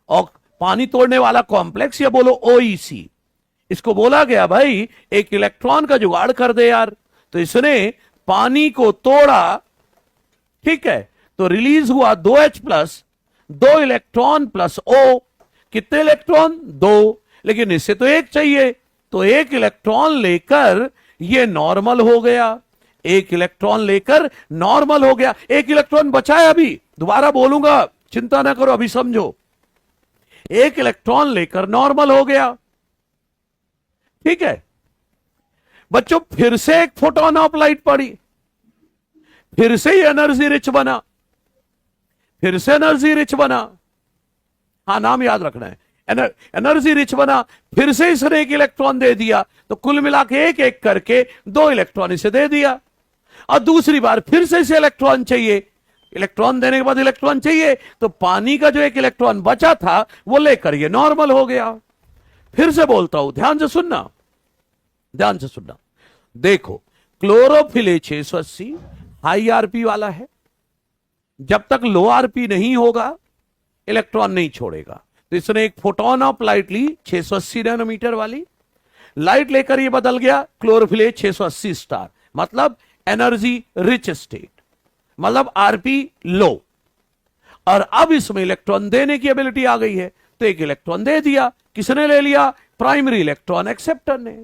Speaker 1: और पानी तोड़ने वाला कॉम्प्लेक्स, या बोलो OEC, इसको बोला गया भाई एक इलेक्ट्रॉन का जुगाड़ कर दे यार। तो इसने पानी को तोड़ा, ठीक है, तो रिलीज हुआ 2H+, 2 इलेक्ट्रॉन प्लस O। कितने इलेक्ट्रॉन? 2, लेकिन इससे तो एक चाहिए, तो एक इलेक्ट्रॉन लेकर ये नॉर्मल हो गया। एक इलेक्ट्रॉन लेकर नॉर्मल हो गया। एक इलेक्ट्रॉन बचा है, अभी दोबारा बोलूंगा, चिंता ना करो, अभी समझो। एक इलेक्ट्रॉन लेकर नॉर्मल हो गया, ठीक है बच्चों। फिर से एक फोटोन ऑफ लाइट पड़ी, फिर से एनर्जी रिच बना, फिर से एनर्जी रिच बना। हाँ, नाम याद रखना है, एनर्जी रिच बना। फिर से इसने एक इलेक्ट्रॉन दे दिया, तो कुल मिला के एक एक करके 2 इलेक्ट्रॉन इसे दे दिया। और दूसरी बार फिर से इसे इलेक्ट्रॉन चाहिए, इलेक्ट्रॉन देने के बाद इलेक्ट्रॉन चाहिए, तो पानी का जो एक इलेक्ट्रॉन बचा था वो लेकर ये नॉर्मल हो गया। फिर से बोलता हूं, ध्यान से सुनना, ध्यान से सुनना। देखो, क्लोरोफिले 680 हाई आरपी वाला है, जब तक लो आरपी नहीं होगा इलेक्ट्रॉन नहीं छोड़ेगा। तो इसने एक फोटोन ऑफ लाइट ली 680 नैनोमीटर वाली, लाइट लेकर ये बदल गया क्लोरोफिले 680 स्टार। मतलब एनर्जी रिच स्टेट, मतलब आरपी लो। और अब इसमें इलेक्ट्रॉन देने की एबिलिटी आ गई है, तो एक इलेक्ट्रॉन दे दिया। किसने ले लिया? प्राइमरी इलेक्ट्रॉन एक्सेप्टर ने।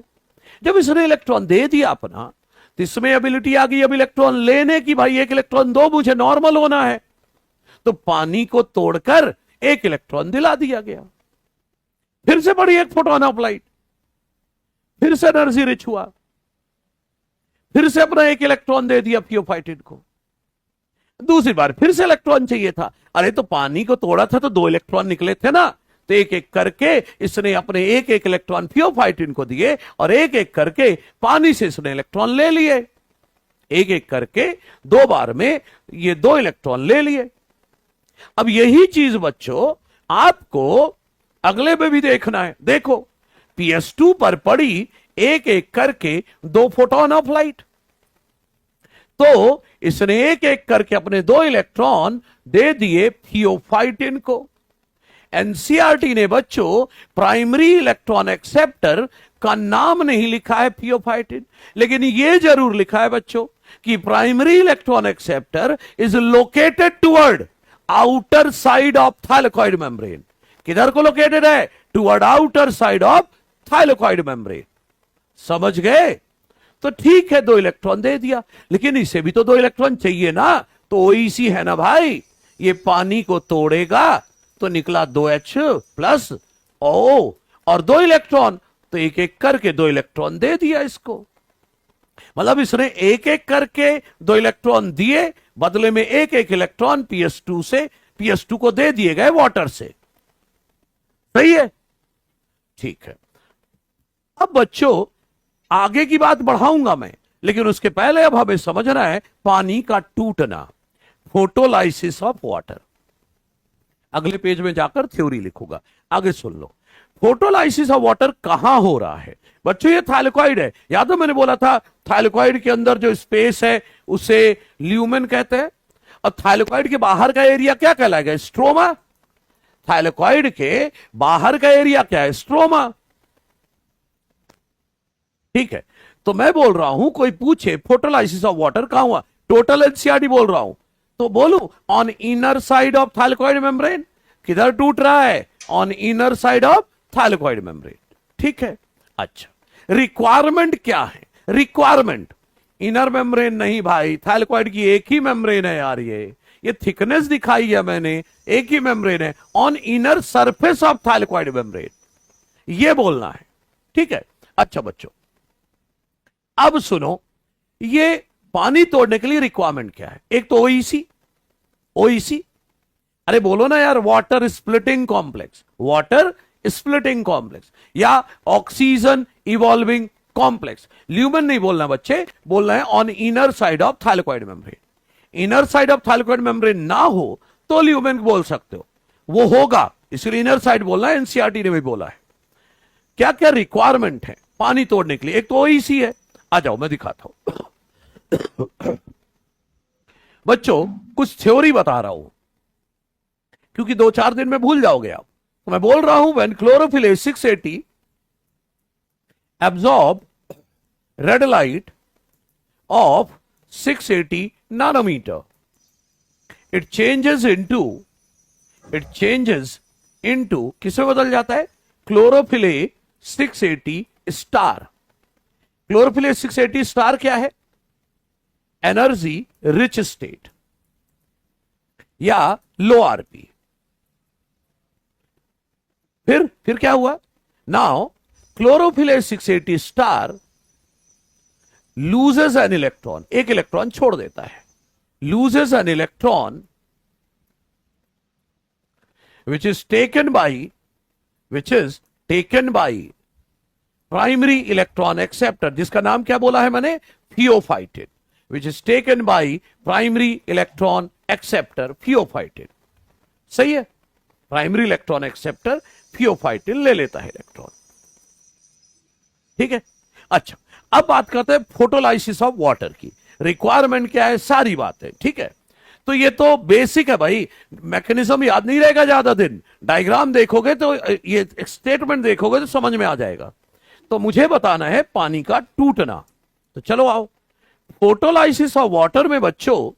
Speaker 1: जब इसने इलेक्ट्रॉन दे दिया अपना, तो इसमें एबिलिटी आ गई अब इलेक्ट्रॉन लेने की। भाई एक इलेक्ट्रॉन दो, मुझे नॉर्मल होना है, तो पानी को तोड़कर एक इलेक्ट्रॉन दिला दिया गया। फिर से पड़ी एक फोटोन ऑफ लाइट, फिर से एनर्जी रिच हुआ, फिर से अपना एक इलेक्ट्रॉन दे दिया फियोफाइटिन को। दूसरी बार फिर से इलेक्ट्रॉन चाहिए था। अरे तो पानी को तोड़ा था तो दो इलेक्ट्रॉन निकले थे ना, तो एक एक करके इसने अपने एक एक इलेक्ट्रॉन फियोफाइटिन को दिए और एक एक करके पानी से इसने इलेक्ट्रॉन ले लिए। एक एक करके दो बार में ये दो इलेक्ट्रॉन ले लिए। अब यही चीज बच्चों आपको अगले में भी देखना है। देखो PS2 पर पड़ी एक एक करके दो फोटोन ऑफ लाइट, तो इसने एक एक करके अपने दो इलेक्ट्रॉन दे दिए थियोफाइटिन को। एनसीईआरटी ने बच्चों प्राइमरी इलेक्ट्रॉन एक्सेप्टर का नाम नहीं लिखा है थियोफाइटिन, लेकिन यह जरूर लिखा है बच्चों कि primary electron acceptor is located toward outer side of thylakoid membrane. किधर को लोकेटेड है? Toward outer side of thylakoid membrane. समझ गए? तो ठीक है, दो इलेक्ट्रॉन दे दिया, लेकिन इसे भी तो दो इलेक्ट्रॉन चाहिए ना, तो ओईसी है ना भाई, ये पानी को तोड़ेगा तो निकला 2H प्लस O और दो इलेक्ट्रॉन, तो एक एक करके दो इलेक्ट्रॉन दे दिया इसको। मतलब इसने एक एक करके दो इलेक्ट्रॉन दिए, बदले में एक एक इलेक्ट्रॉन PS2 को दे दिए गए वाटर से। सही है? ठीक है। अब बच्चों आगे की बात बढ़ाऊंगा मैं, लेकिन उसके पहले अब हमें समझना है पानी का टूटना, फोटोलाइसिस ऑफ वाटर। अगले पेज में जाकर थ्योरी लिखूंगा, आगे सुन लो। फोटोलाइसिस ऑफ वाटर कहां हो रहा है बच्चों? ये थाइलेकॉइड है। याद है मैंने बोला था थाइलेकॉइड के अंदर जो स्पेस है उसे ल्यूमेन कहते हैं, और थाइलेकॉइड के बाहर का एरिया क्या कहलाएगा? स्ट्रोमा। थाइलेकॉइड के बाहर का एरिया क्या है? स्ट्रोमा। ठीक है, तो मैं बोल रहा हूं कोई पूछे फोटोलाइसिस ऑफ वाटर कहां हुआ, टोटल एनसीईआरटी बोल रहा हूं, तो बोलूं on inner side of thylakoid membrane. किधर टूट रहा है? On inner side of thylakoid membrane. ठीक है, अच्छा रिक्वायरमेंट क्या है? रिक्वायरमेंट इनर मेम्ब्रेन नहीं भाई, थाइलेकॉइड की एक ही मेम्ब्रेन है यार, ये थिकनेस दिखाई है मैंने, एक ही मेम्ब्रेन है, on inner surface of thylakoid membrane, ये बोलना है। ठीक है, अच्छा बच्चों अब सुनो, ये पानी तोड़ने के लिए रिक्वायरमेंट क्या है? एक तो ओईसी, अरे बोलो ना यार, water splitting complex, water splitting complex, या ऑक्सीजन इवॉल्विंग कॉम्प्लेक्स। ल्यूमेन नहीं बोलना बच्चे, बोलना है on inner side of thylakoid membrane. Inner side of thylakoid membrane ना हो तो ल्यूमेन बोल सकते हो, वो होगा, इसलिए इनर साइड बोलना है, एनसीईआरटी ने भी बोला है। क्या क्या रिक्वायरमेंट है पानी तोड़ने के लिए? एक तो ओईसी है, आ जाओ मैं दिखाता हूं। बच्चों कुछ थ्योरी बता रहा हूं, क्योंकि 2-4 दिन में भूल जाओगे आप, तो मैं बोल रहा हूं when chlorophyll is 680 absorb red light of 680 nanometer, it changes into किसमें बदल जाता है? Chlorophyll 680 star. क्लोरोफिल 680 स्टार क्या है? एनर्जी रिच स्टेट या लो आरपी। फिर क्या हुआ? Now chlorophyll 680 star loses an electron, एक इलेक्ट्रॉन छोड़ देता है, loses an electron which is taken by primary electron acceptor, जिसका नाम क्या बोला है मैंने? Pheophytin, which is taken by primary electron acceptor pheophytin. सही है, प्राइमरी इलेक्ट्रॉन एक्सेप्टर थियोफाइटिन ले लेता है इलेक्ट्रॉन। ठीक है, अच्छा अब बात करते हैं फोटोलाइसिस ऑफ वाटर की। रिक्वायरमेंट क्या है? सारी बात है। ठीक है, तो ये तो बेसिक है भाई, मैकेनिज्म याद नहीं रहेगा ज्यादा दिन, डायग्राम देखोगे तो, ये स्टेटमेंट देखोगे तो समझ में आ जाएगा। तो मुझे बताना है पानी का टूटना, तो चलो आओ। फोटोलाइसिस ऑफ वाटर में बच्चों,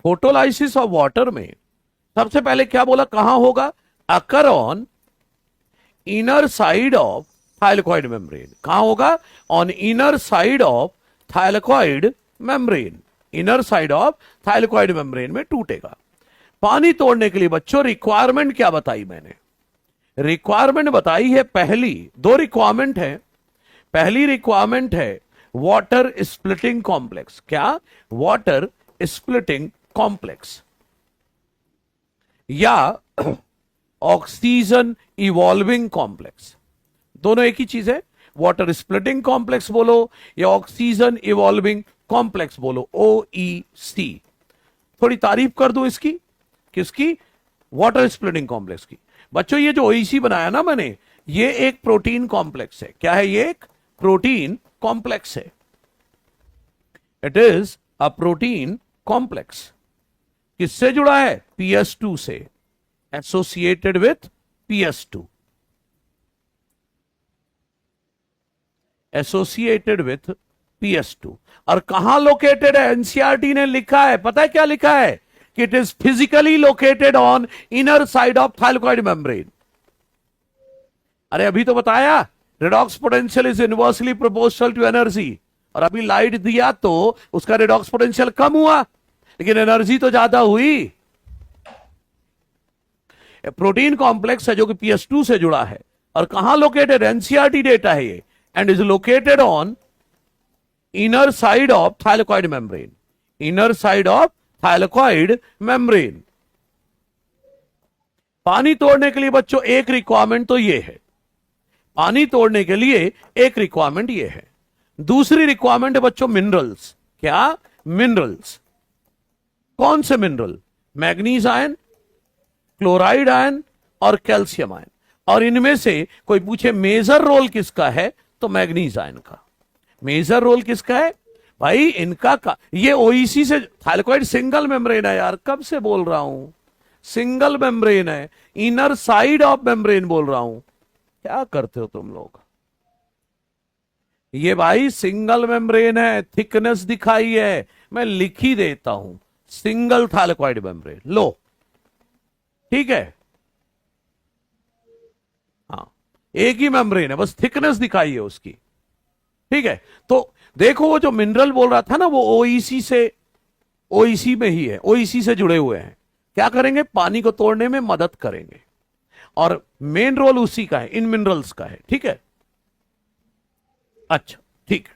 Speaker 1: फोटोलाइसिस ऑफ वाटर में सबसे पहले क्या बोला, कहां होगा, occur on inner side of thylakoid membrane. कहां होगा, on inner side of thylakoid membrane, inner side of thylakoid membrane में टूटेगा। पानी तोड़ने के लिए बच्चों रिक्वायरमेंट क्या बताई मैंने, रिक्वायरमेंट बताई है पहली, दो रिक्वायरमेंट है। पहली रिक्वायरमेंट है वाटर स्प्लिटिंग कॉम्प्लेक्स। क्या, वाटर स्प्लिटिंग कॉम्प्लेक्स या ऑक्सीजन इवॉल्विंग कॉम्प्लेक्स, दोनों एक ही चीज है। वाटर स्प्लिटिंग कॉम्प्लेक्स बोलो या ऑक्सीजन इवॉल्विंग कॉम्प्लेक्स बोलो, OEC। थोड़ी तारीफ कर दूं इसकी, किसकी, वाटर स्प्लिटिंग कॉम्प्लेक्स की। बच्चों ये जो OEC बनाया ना मैंने, ये एक प्रोटीन कॉम्प्लेक्स है। क्या है, ये एक प्रोटीन कॉम्प्लेक्स है। It is a protein complex. किससे जुड़ा है, PS2 से, associated with PS2, associated with PS2। और कहां लोकेटेड है, एनसीईआरटी ने लिखा है, पता है क्या लिखा है, कि it is physically located on inner side of thylakoid membrane. अरे अभी तो बताया, redox potential is inversely proportional to energy, और अभी लाइट दिया तो उसका रेडॉक्स पोटेंशियल कम हुआ, लेकिन एनर्जी तो ज्यादा हुई। प्रोटीन कॉम्प्लेक्स है जो कि PS2 से जुड़ा है, और कहां लोकेटेड, एनसीईआरटी डेटा है ये, and is located on inner side of thylakoid membrane, inner side of thylakoid membrane. पानी तोड़ने के लिए बच्चों एक रिक्वायरमेंट तो ये है, पानी तोड़ने के लिए एक रिक्वायरमेंट ये है। दूसरी रिक्वायरमेंट है बच्चों मिनरल्स। क्या, मिनरल्स। कौन से mineral, manganese ion, chloride ion और कैल्शियम आयन। और इनमें से कोई पूछे मेजर रोल किसका है, तो मैग्नीज आयन का। मेजर रोल किसका है भाई, इनका का। ये OEC से, थाइलकॉइड सिंगल मेम्ब्रेन है यार, कब से बोल रहा हूं, सिंगल मेम्ब्रेन है, इनर साइड ऑफ मेम्ब्रेन बोल रहा हूं। क्या करते हो तुम लोग, ये भाई सिंगल मेम्ब्रेन है, थिकनेस दिखाई है, मैं लिख ही देता हूं, सिंगल थाइलकॉइड मेम्ब्रेन। लो ठीक है, हाँ एक ही मेम्ब्रेन है, बस थिकनेस दिखाई है उसकी। ठीक है, तो देखो वो जो मिनरल बोल रहा था ना, वो OEC से, OEC में ही है, OEC से जुड़े हुए हैं। क्या करेंगे, पानी को तोड़ने में मदद करेंगे, और मेन रोल उसी का है, इन मिनरल्स का है। ठीक है, अच्छा ठीक है।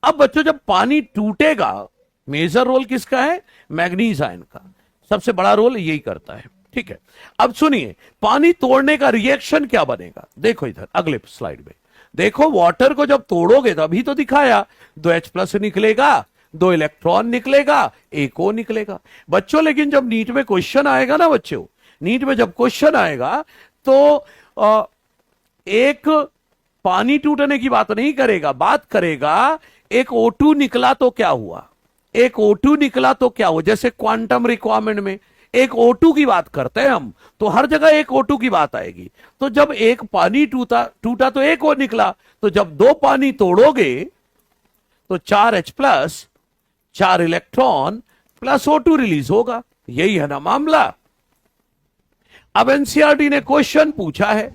Speaker 1: अब बच्चों जब पानी टूटेगा, मेजर रोल किसका है, मैग्नीज आयन का, सबसे बड़ा रोल यही करता है। ठीक है, अब सुनिए पानी तोड़ने का रिएक्शन क्या बनेगा, देखो इधर अगले स्लाइड में देखो। वाटर को जब तोड़ोगे तो अभी तो दिखाया, 2H+ निकलेगा, 2 इलेक्ट्रॉन निकलेगा, एक O निकलेगा बच्चों। लेकिन जब नीट में क्वेश्चन आएगा ना बच्चों, नीट में जब क्वेश्चन आएगा तो एक पानी टूटने की बात नहीं करेगा, बात करेगा एक O2 निकला तो क्या हुआ, एक O2 निकला तो क्या हुआ। जैसे क्वांटम रिक्वायरमेंट में एक O2 की बात करते हैं हम, तो हर जगह एक O2 की बात आएगी। तो जब एक पानी टूटा तो एक O निकला, तो जब 2 पानी तोड़ोगे तो 4H+, 4 electron plus O2 release होगा। यही है ना मामला। अब एनसीईआरटी ने क्वेश्चन पूछा है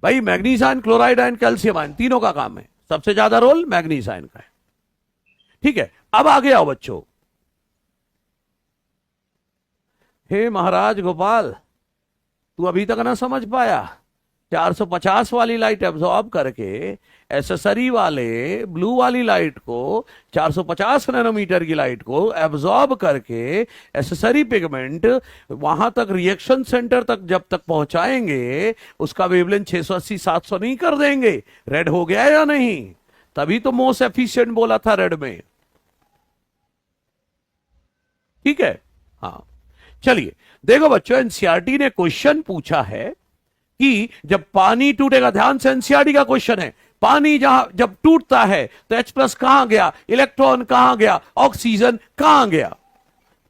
Speaker 1: भाई, manganese ion, chloride ion, calcium ion, तीनों का काम है, सबसे ज्यादा रोल मैग्नीज आयन का है। ठीक है, अब आगे आओ बच्चों। हे महाराज गोपाल, तू अभी तक ना समझ पाया, 450 वाली लाइट एब्जॉर्ब करके एसेसरी वाले ब्लू वाली लाइट को, 450 नैनोमीटर की लाइट को एब्जॉर्ब करके एसेसरी पिगमेंट वहां तक रिएक्शन सेंटर तक जब तक पहुंचाएंगे, उसका वेवलेंथ 680 700 नहीं कर देंगे। रेड हो गया या नहीं, तभी तो मोस्ट एफिशिएंट बोला था रेड में। ठीक है, हाँ चलिए देखो बच्चों, एनसीईआरटी ने क्वेश्चन पूछा है कि जब पानी टूटेगा, ध्यान से एनसीईआरटी का क्वेश्चन है, पानी जब टूटता है तो H+ कहां गया, इलेक्ट्रॉन कहां गया, ऑक्सीजन कहां गया।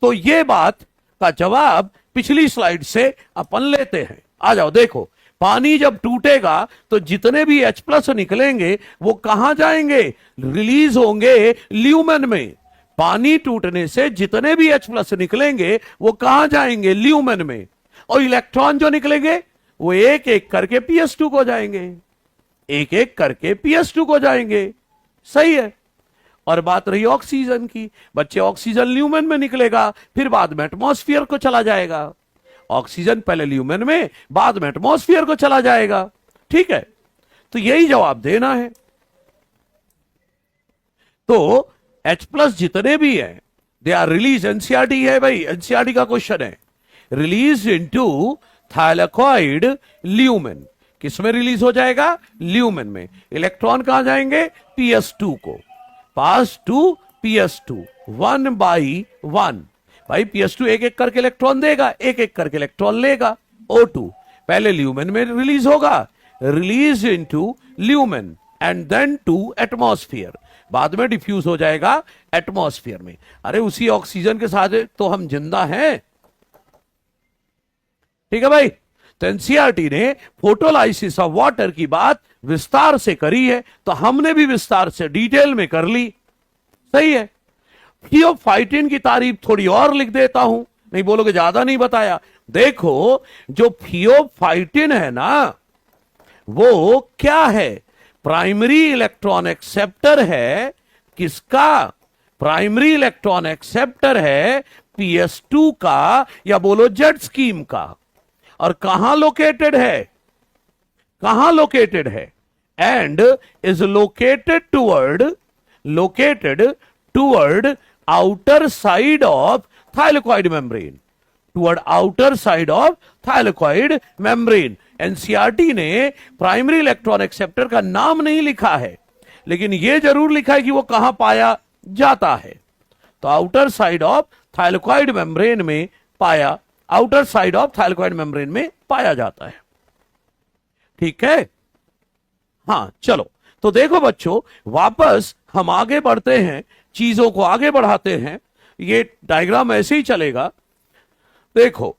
Speaker 1: तो यह बात का जवाब पिछली स्लाइड से अपन लेते हैं। आ जाओ देखो, पानी जब टूटेगा तो जितने भी H प्लस निकलेंगे वो कहां जाएंगे, रिलीज होंगे ल्यूमेन में। पानी टूटने से जितने भी H प्लस निकलेंगे वो कहां जाएंगे, ल्यूमेन में। और इलेक्ट्रॉन जो निकलेंगे वो एक एक करके PS2 को जाएंगे, एक एक करके PS2 को जाएंगे। सही है। और बात रही ऑक्सीजन की, बच्चे ऑक्सीजन ल्यूमेन में निकलेगा, फिर बाद में एटमॉस्फेयर को चला जाएगा। ऑक्सीजन पहले ल्यूमेन में, बाद में एटमॉस्फेयर को चला जाएगा। ठीक है, तो यही जवाब देना है। तो H प्लस जितने भी हैं दे आर रिलीज, एनसीईआरटी है भाई, एनसीईआरटी का क्वेश्चन है, रिलीज इनटू थाइलेकॉइड ल्यूमेन। किसमें रिलीज हो जाएगा, ल्यूमेन में। इलेक्ट्रॉन कहां जाएंगे, PS2 को, पास टू PS2 1 बाई 1। भाई PS2 एक एक करके इलेक्ट्रॉन देगा, एक एक करके इलेक्ट्रॉन लेगा। O2 पहले ल्यूमेन में रिलीज होगा, release into lumen and then to atmosphere, बाद में डिफ्यूज हो जाएगा एटमॉस्फेयर में। अरे उसी ऑक्सीजन के साथ तो हम जिंदा हैं। ठीक है भाई। तो एनसीईआरटी ने फोटोलाइसिस ऑफ वाटर की बात विस्तार से करी है, तो हमने भी विस्तार से डिटेल में कर ली। सही है। थियोफाइटिन की तारीफ थोड़ी और लिख देता हूं, नहीं बोलोगे ज्यादा नहीं बताया। देखो जो थियोफाइटिन है ना वो क्या है, प्राइमरी इलेक्ट्रॉन एक्सेप्टर है। किसका, प्राइमरी इलेक्ट्रॉन एक्सेप्टर है PS2 का, या बोलो जेड स्कीम का। और कहां लोकेटेड है, कहां लोकेटेड है, and is located toward outer side of thylakoid membrane, toward outer side of thylakoid membrane. NCERT ने प्राइमरी इलेक्ट्रॉन एक्सेप्टर का नाम नहीं लिखा है, लेकिन यह जरूर लिखा है कि वो कहां पाया जाता है। तो outer side of thylakoid membrane में पाया, outer side of thylakoid membrane में पाया जाता है। ठीक है। हां चलो, तो देखो बच्चों, वापस हम आगे बढ़ते हैं, चीजों को आगे बढ़ाते हैं। ये डायग्राम ऐसे ही चलेगा। देखो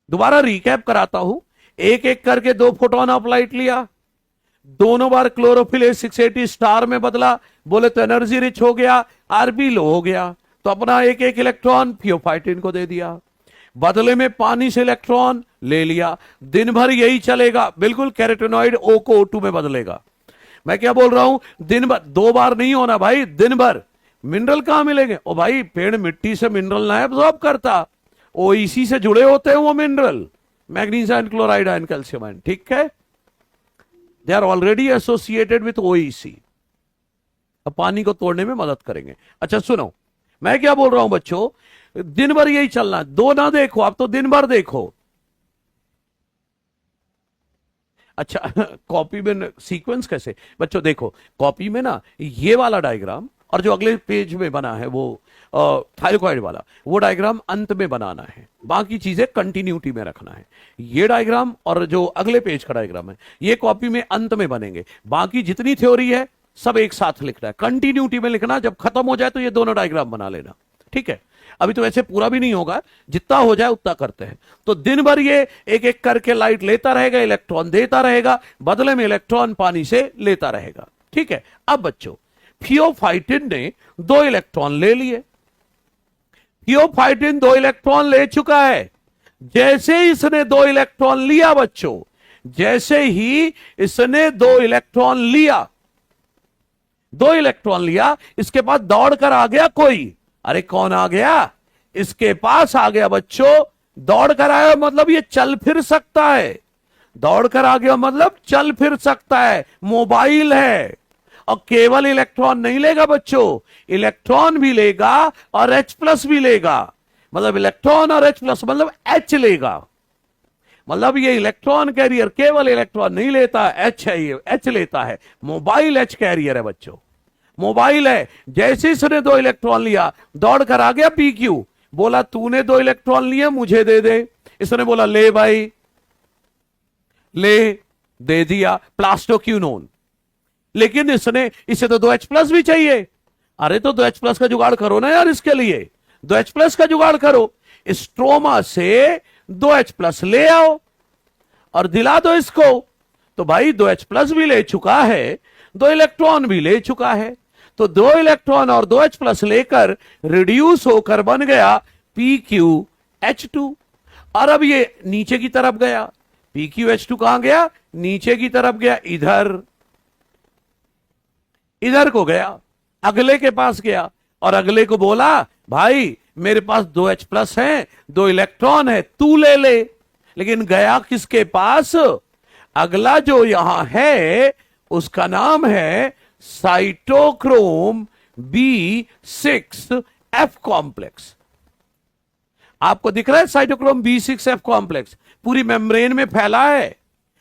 Speaker 1: दोबारा रिकैप कराता हूं। एक एक करके 2 फोटोन ऑफ लाइट लिया, दोनों बार क्लोरोफिल 680 स्टार में बदला, बोले तो एनर्जी रिच हो गया, आरबी लो हो गया, तो अपना एक एक इलेक्ट्रॉन थियोफाइटिन को दे दिया, बदले में पानी से इलेक्ट्रॉन ले लिया। दिन भर यही चलेगा, बिल्कुल कैरोटेनॉइड O को O2 में बदलेगा। मैं क्या बोल रहा हूं, दिन भर, 2 बार नहीं होना भाई, दिन भर। मिनरल कहां मिलेंगे, ओ भाई पेड़ मिट्टी से मिनरल ना एब्जॉर्ब करता, OEC से जुड़े होते हैं वो mineral, magnesium chloride and calcium ion. ठीक है, they are already associated with OEC, अब पानी को तोड़ने में मदद करेंगे। अच्छा सुनो, मैं क्या बोल रहा हूं बच्चों, दिन भर यही चलना, 2 ना देखो आप तो दिन भर देखो। अच्छा कॉपी में सीक्वेंस कैसे बच्चों, देखो कॉपी में ना ये वाला डायग्राम और जो अगले पेज में बना है वो थाइलेकॉइड वाला, वो डायग्राम अंत में बनाना है, बाकी चीजें कंटिन्यूटी में रखना है। ये डायग्राम और जो अगले पेज का डायग्राम है ये कॉपी में अंत में बनेंगे, बाकी जितनी थ्योरी है सब एक साथ लिखना है, कंटिन्यूटी में लिखना। जब खत्म हो जाए तो ये दोनों डायग्राम बना लेना। ठीक है, अभी तो वैसे पूरा भी नहीं होगा, जितना हो जाए उतना करते हैं। तो दिन भर ये एक एक करके लाइट लेता रहेगा, इलेक्ट्रॉन देता रहेगा, बदले में इलेक्ट्रॉन पानी से लेता रहेगा। ठीक है, अब बच्चों थियोफाइटिन ने 2 इलेक्ट्रॉन ले लिए, थियोफाइटिन 2 इलेक्ट्रॉन ले चुका है। जैसे ही इसने 2 इलेक्ट्रॉन लिया बच्चों, जैसे ही इसने 2 इलेक्ट्रॉन लिया, 2 इलेक्ट्रॉन लिया, इसके पास दौड़ कर आ गया कोई। अरे कौन आ गया, इसके पास आ गया बच्चों, दौड़ कर आया मतलब ये चल फिर सकता है, दौड़ कर आ गया मतलब चल फिर सकता है, मोबाइल है। और केवल इलेक्ट्रॉन नहीं लेगा बच्चों, इलेक्ट्रॉन भी लेगा और H प्लस भी लेगा, मतलब इलेक्ट्रॉन और H प्लस मतलब H लेगा। मतलब ये इलेक्ट्रॉन कैरियर केवल इलेक्ट्रॉन नहीं लेता, H है, ये H लेता है, मोबाइल H कैरियर है बच्चों, मोबाइल है। जैसे इसने 2 इलेक्ट्रॉन लिया, दौड़ कर आ गया PQ, बोला तूने 2 इलेक्ट्रॉन लिए मुझे दे दे। इसने बोला ले भाई, ले, दे दिया, प्लास्टोक्यूनोन। लेकिन इसे तो 2H प्लस भी चाहिए। अरे तो 2H प्लस का जुगाड़ करो ना यार, इसके लिए 2H प्लस का जुगाड़ करो, स्ट्रोमा से 2H प्लस ले आओ और दिला दो इसको। तो भाई 2H+ भी ले चुका है, 2 इलेक्ट्रॉन भी ले चुका है, तो 2 इलेक्ट्रॉन और 2H+ लेकर रिड्यूस होकर बन गया PqH2। और अब ये नीचे की तरफ गया, PqH2 कहां गया? नीचे की तरफ गया, इधर को गया, अगले के पास गया और अगले को बोला भाई मेरे पास 2H+ है, 2 इलेक्ट्रॉन है, तू ले ले। लेकिन गया किसके पास? अगला जो यहां है उसका नाम है साइटोक्रोम B6F कॉम्प्लेक्स। आपको दिख रहा है साइटोक्रोम B6F कॉम्प्लेक्स पूरी मेम्ब्रेन में फैला है,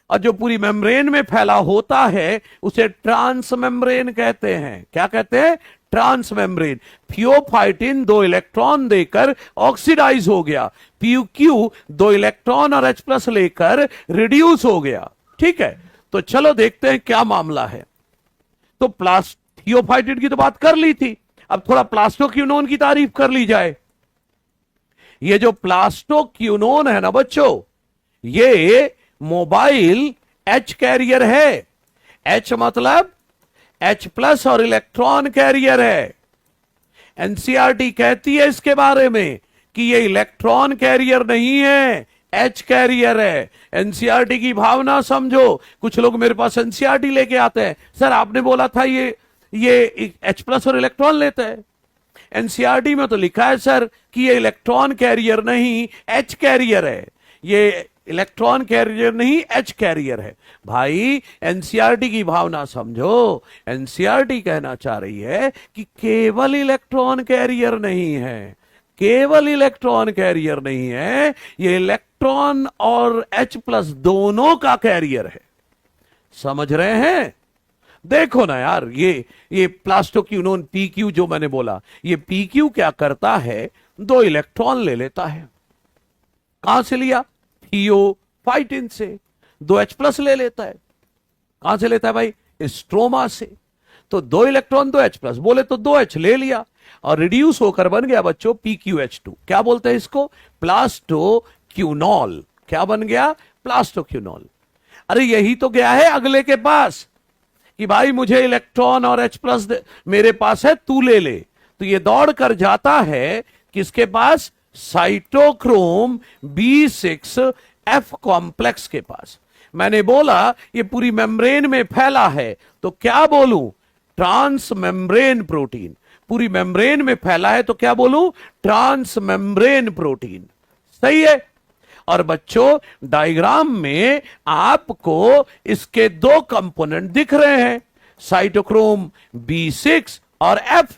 Speaker 1: और जो पूरी मेम्ब्रेन में फैला होता है उसे ट्रांस मेम्ब्रेन कहते हैं। क्या कहते हैं? Trans membrane. थियोफाइटिन 2 इलेक्ट्रॉन देकर ऑक्सीडाइज हो गया, PQ 2 इलेक्ट्रॉन और H+ लेकर रिड्यूस हो गया। ठीक है, तो चलो देखते हैं क्या मामला है। तो थियोफाइटिन की तो बात कर ली थी, अब थोड़ा प्लास्टोक्यूनोन की तारीफ कर ली जाए। ये जो प्लास्टोक्यूनोन है ना बच्चों, ये मोबाइल H कैरियर है। H मतलब H+ और इलेक्ट्रॉन कैरियर है। एनसीईआरटी कहती है इसके बारे में कि ये इलेक्ट्रॉन कैरियर नहीं है, H कैरियर है। एनसीईआरटी की भावना समझो। कुछ लोग मेरे पास एनसीईआरटी लेके आते हैं, सर आपने बोला था ये H+ और इलेक्ट्रॉन लेते हैं। एनसीईआरटी में तो लिखा है सर कि ये इलेक्ट्रॉन कैरियर नहीं, H कैरियर है। ये इलेक्ट्रॉन कैरियर नहीं, H कैरियर है। भाई एनसीईआरटी की भावना समझो। एनसीईआरटी कहना चाह रही है कि केवल इलेक्ट्रॉन कैरियर नहीं है, केवल इलेक्ट्रॉन कैरियर नहीं है, ये इलेक्ट्रॉन और H+ दोनों का कैरियर है। समझ रहे हैं? देखो ना यार, ये प्लास्टोक्यूनोन PQ जो मैंने बोला, ये PQ क्या करता है? 2 इलेक्ट्रॉन ले लेता है। कहां से लिया? थियोफाइटिन से। 2H+ ले लेता है। कहां से लेता है भाई? स्ट्रोमा से। तो 2 इलेक्ट्रॉन 2H+ बोले तो 2H ले लिया और रिड्यूस होकर बन गया बच्चों PqH2। क्या बोलते हैं इसको? प्लास्टोक्यूनॉल। क्या बन गया? प्लास्टोक्यूनॉल। अरे यही तो गया है अगले के पास कि भाई मुझे इलेक्ट्रॉन और H+ मेरे पास है, तू ले ले। तो ये दौड़ कर जाता है किसके पास? साइटोक्रोम B6F कॉम्प्लेक्स के पास। मैंने बोला ये पूरी मेम्ब्रेन में फैला है, तो क्या बोलूं? Transmembrane protein. पूरी मेम्ब्रेन में फैला है तो क्या बोलूं? Transmembrane protein. सही है। और बच्चों डायग्राम में आपको इसके 2 कंपोनेंट दिख रहे हैं, साइटोक्रोम B6 और F।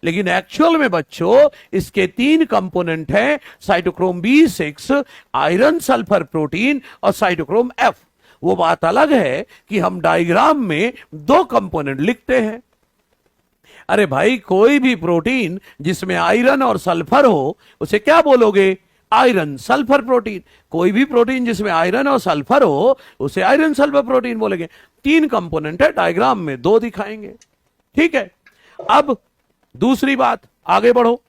Speaker 1: लेकिन एक्चुअल में बच्चों इसके 3 कंपोनेंट हैं, cytochrome B6, iron sulphur protein और साइटोक्रोम F। वो बात अलग है कि हम डायग्राम में 2 कंपोनेंट लिखते हैं। अरे भाई कोई भी प्रोटीन जिसमें आयरन और सल्फर हो उसे क्या बोलोगे? Iron sulphur protein. कोई भी प्रोटीन जिसमें आयरन और सल्फर हो उसे आयरन सल्फर प्रोटीन बोलेंगे। 3 कंपोनेंट है, डायग्राम में 2 दिखाएंगे। ठीक है, अब दूसरी बात, आगे बढ़ो।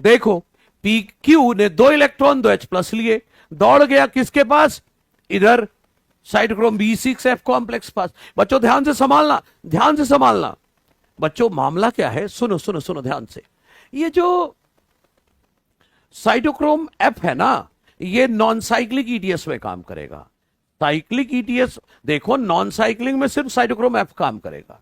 Speaker 1: देखो PQ ने 2 इलेक्ट्रॉन 2H+ लिए, दौड़ गया किसके पास? इधर साइटोक्रोम B6F कॉम्प्लेक्स पास। बच्चों ध्यान से संभालना, ध्यान से संभालना। बच्चों मामला क्या है? सुनो सुनो सुनो ध्यान से। ये जो साइटोक्रोम F है ना, ये नॉन साइक्लिक ETS में काम करेगा। साइक्लिक ETS देखो, नॉन साइक्लिक में सिर्फ साइटोक्रोम F काम करेगा,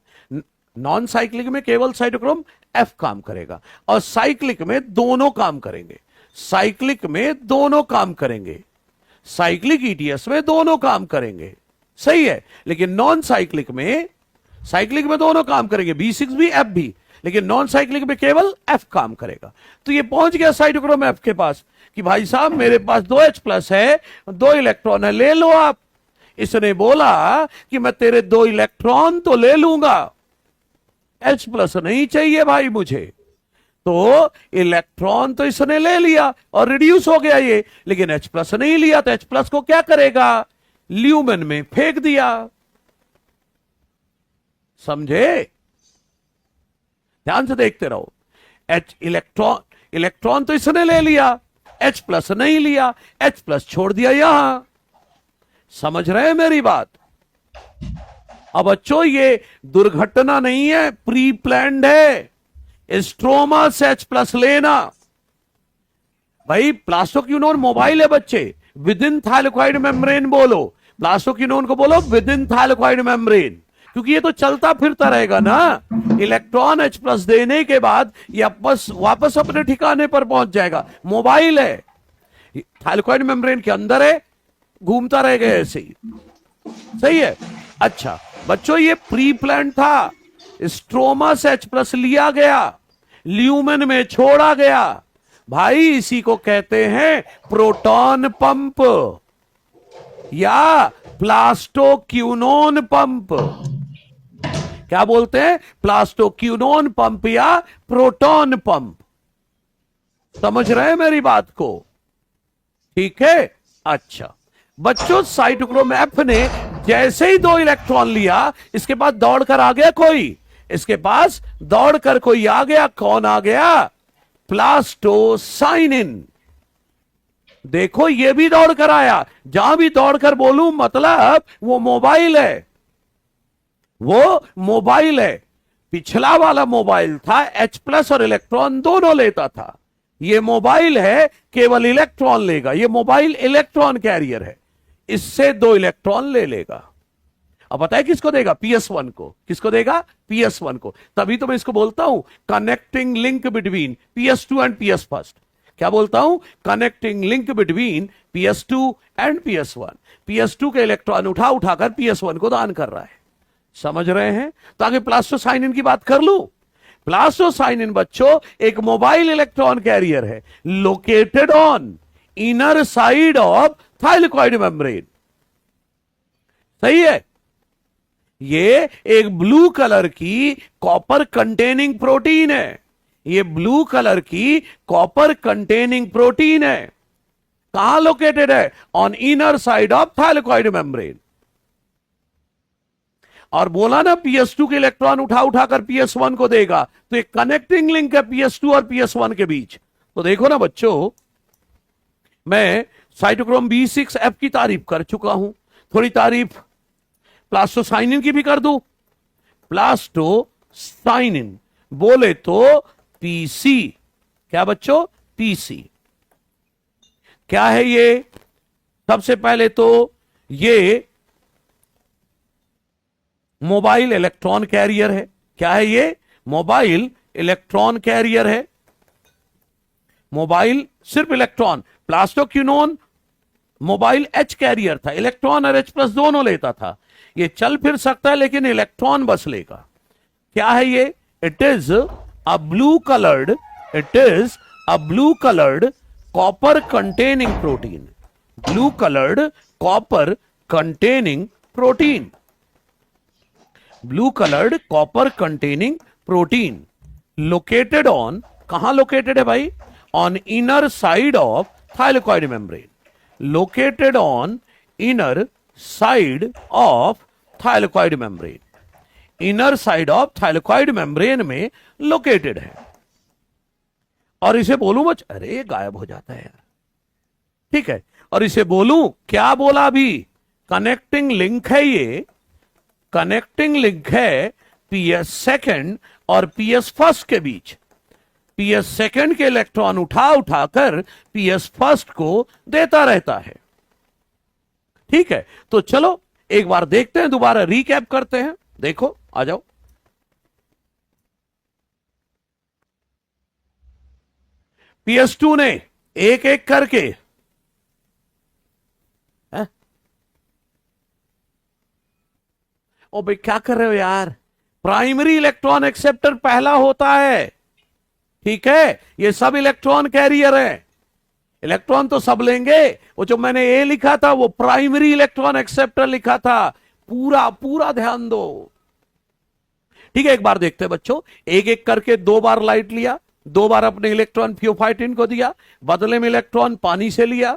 Speaker 1: नॉन साइक्लिक में केवल साइटोक्रोम F काम करेगा, और साइक्लिक में दोनों काम करेंगे। साइक्लिक में दोनों काम करेंगे, साइक्लिक ETS में दोनों काम करेंगे। सही है। लेकिन नॉन साइक्लिक में, साइक्लिक में दोनों काम करेंगे, B6 भी F भी, लेकिन नॉन साइक्लिक में केवल F काम करेगा। तो ये पहुंच गया साइटोक्रोम F के पास कि भाई साहब मेरे पास 2H+ है, 2 इलेक्ट्रॉन है, ले लो आप। इसने बोला कि मैं तेरे 2 इलेक्ट्रॉन तो ले लूंगा, H+ नहीं चाहिए भाई मुझे। तो इलेक्ट्रॉन तो इसने ले लिया और रिड्यूस हो गया ये, लेकिन H+ नहीं लिया, तो H+ को क्या करेगा? ल्यूमेन में फेंक दिया। समझे? ध्यान से देखते रहो। इलेक्ट्रॉन तो इसने ले लिया, H प्लस नहीं लिया, H प्लस छोड़ दिया यहां। समझ रहे हैं मेरी बात? अब बच्चों ये दुर्घटना नहीं है, प्री प्लान्ड है। स्ट्रोमा से H प्लस लेना। भाई प्लास्टोक्यूनोन मोबाइल है बच्चे, विद इन थाइलेकोइड मेम्ब्रेन बोलो, प्लास्टोक्यूनोन को बोलो विद इन थाइलेकोइड मेम्ब्रेन, क्योंकि ये तो चलता फिरता रहेगा ना। इलेक्ट्रॉन H प्लस देने के बाद ये वापस अपने ठिकाने पर पहुंच जाएगा। मोबाइल है, थाइलेकोइड मेम्ब्रेन के अंदर है, घूमता रहेगा ऐसे ही। सही है। अच्छा बच्चों ये प्री प्लान था, स्ट्रोमा से H प्लस लिया गया, ल्यूमेन में छोड़ा गया। भाई इसी को कहते हैं प्रोटॉन पंप या प्लास्टोक्यूनोन पंप। क्या बोलते हैं? प्लास्टोक्यूनोन पंप या प्रोटॉन पंप। समझ रहे हैं मेरी बात को? ठीक है। अच्छा बच्चों साइटोक्रोम F ने जैसे ही 2 इलेक्ट्रॉन लिया, इसके पास दौड़कर आ गया कोई, इसके पास दौड़कर कोई आ गया। कौन आ गया? प्लास्टोसाइनिन। देखो ये भी दौड़कर आया। जहां भी दौड़कर बोलूं मतलब वो मोबाइल है, वो मोबाइल है। पिछला वाला मोबाइल था, H प्लस और इलेक्ट्रॉन दोनों लेता था। ये मोबाइल है, केवल इलेक्ट्रॉन लेगा। ये मोबाइल इलेक्ट्रॉन कैरियर है, इससे 2 इलेक्ट्रॉन ले लेगा। अब बताए किसको देगा? PS1 को। किसको देगा? PS1 को। तभी तो मैं इसको बोलता हूं connecting link between PS2 and PS1। क्या बोलता हूं? Connecting link between PS2 and PS1। PS2 के इलेक्ट्रॉन उठा उठाकर PS1 को दान कर रहा है। समझ रहे हैं? तो आगे प्लास्टोसाइनिन की बात कर लूं। प्लास्टोसाइनिन बच्चों एक मोबाइल इलेक्ट्रॉन कैरियर है, located on inner side of thylakoid membrane. सही है। ये एक ब्लू कलर की कॉपर कंटेनिंग प्रोटीन है। ये ब्लू कलर की कॉपर कंटेनिंग प्रोटीन है। कहां लोकेटेड है? On inner side of thylakoid membrane. और बोला ना PS2 के इलेक्ट्रॉन उठा उठाकर PS1 को देगा, तो एक कनेक्टिंग लिंक है PS2 और PS1 के बीच। तो देखो ना बच्चों, मैं साइटोक्रोम B6F की तारीफ कर चुका हूं, थोड़ी तारीफ प्लास्टोसाइनिन की भी कर दूं। प्लास्टोसाइनिन बोले तो PC। क्या बच्चों? PC। क्या है ये? सबसे पहले तो ये मोबाइल इलेक्ट्रॉन कैरियर है। क्या है ये? मोबाइल इलेक्ट्रॉन कैरियर है। मोबाइल सिर्फ electron. Plastoquinone mobile H carrier था, इलेक्ट्रॉन और H प्लस दोनों लेता था। ये चल फिर सकता है लेकिन इलेक्ट्रॉन बस लेगा। क्या है ये? It is a blue coloured, it is a blue coloured copper containing protein. Blue coloured copper containing protein. Blue coloured copper containing protein located on, कहां लोकेटेड है भाई? On inner side of thylakoid membrane. Located on inner side of thylakoid membrane. Inner side of thylakoid membrane में located है। और इसे बोलूं बच, अरे गायब हो जाता है यार। ठीक है। और इसे बोलूं, क्या बोला अभी? कनेक्टिंग लिंक है ये, कनेक्टिंग लिंक है PS2 और PS1 के बीच। PS2 के इलेक्ट्रॉन उठा उठाकर PS1 को देता रहता है। ठीक है। तो चलो एक बार देखते हैं, दोबारा रिकैप करते हैं। देखो आ जाओ। PS2 ने एक एक करके है? ओ भाई क्या कर रहे हो यार? प्राइमरी इलेक्ट्रॉन एक्सेप्टर पहला होता है। ठीक है। ये सब इलेक्ट्रॉन कैरियर है। इलेक्ट्रॉन तो सब लेंगे। वो जो मैंने ए लिखा था वो प्राइमरी इलेक्ट्रॉन एक्सेप्टर लिखा था। पूरा पूरा ध्यान दो। ठीक है। एक बार देखते हैं बच्चों। एक एक करके 2 बार लाइट लिया, 2 बार अपने इलेक्ट्रॉन थियोफाइटिन को दिया, बदले में इलेक्ट्रॉन पानी से लिया,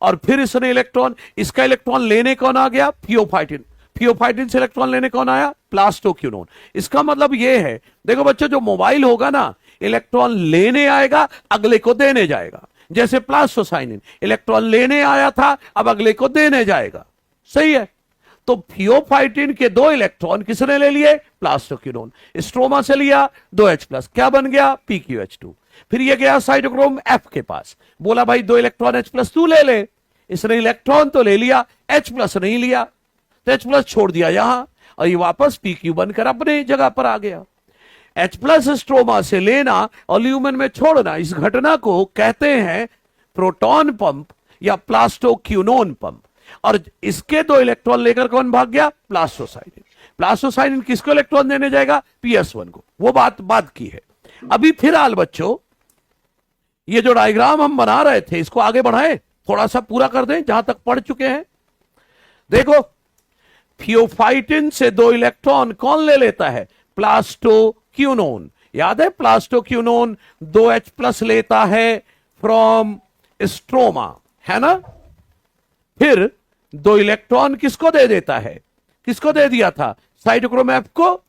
Speaker 1: और फिर इसने इलेक्ट्रॉन, इसका इलेक्ट्रॉन लेने कौन आ गया? थियोफाइटिन। थियोफाइटिन से इलेक्ट्रॉन लेने कौन आया? प्लास्टोक्यूनोन। इसका मतलब यह है, देखो बच्चों, जो मोबाइल होगा ना, इलेक्ट्रॉन लेने आएगा, अगले को देने जाएगा। जैसे प्लास्टोसाइनिन इलेक्ट्रॉन लेने आया था, अब अगले को देने जाएगा। सही है। तो थियोफाइटिन के 2 इलेक्ट्रॉन किसने ले लिए? प्लास्टोक्विनोन। स्ट्रोमा से लिया 2H+, क्या बन गया? PqH2। फिर ये गया साइटोक्रोम F के पास, बोला भाई 2 इलेक्ट्रॉन H+ तू ले ले। इसने इलेक्ट्रॉन तो ले लिया, H+ नहीं लिया, तो H+ छोड़ दिया यहां, और ये वापस PQ बनकर अपने जगह पर आ गया। H+ स्ट्रोमा से लेना और ल्यूमेन में छोड़ना, इस घटना को कहते हैं प्रोटॉन पंप या प्लास्टोक्विनोन पंप। और इसके 2 इलेक्ट्रॉन लेकर कौन भाग गया? प्लास्टोसाइनिन। प्लास्टोसाइनिन किसको इलेक्ट्रॉन देने जाएगा? PS1 को। वो बात की है। अभी फिर आल बच्चों, ये जो डायग्राम हम बना रहे थे इसको आगे बढ़ाएं, थोड़ा सा पूरा कर दें जहां तक पढ़ चुके हैं। देखो, थियोफाइटिन से 2 इलेक्ट्रॉन कौन ले लेता है? प्लास्टोक्विनोन। याद है, प्लास्टोक्विनोन 2H+ लेता है फ्रॉम स्ट्रोमा, है ना। फिर 2 इलेक्ट्रॉन किसको दे देता है? किसको दे दिया था? साइटोक्रोम F को,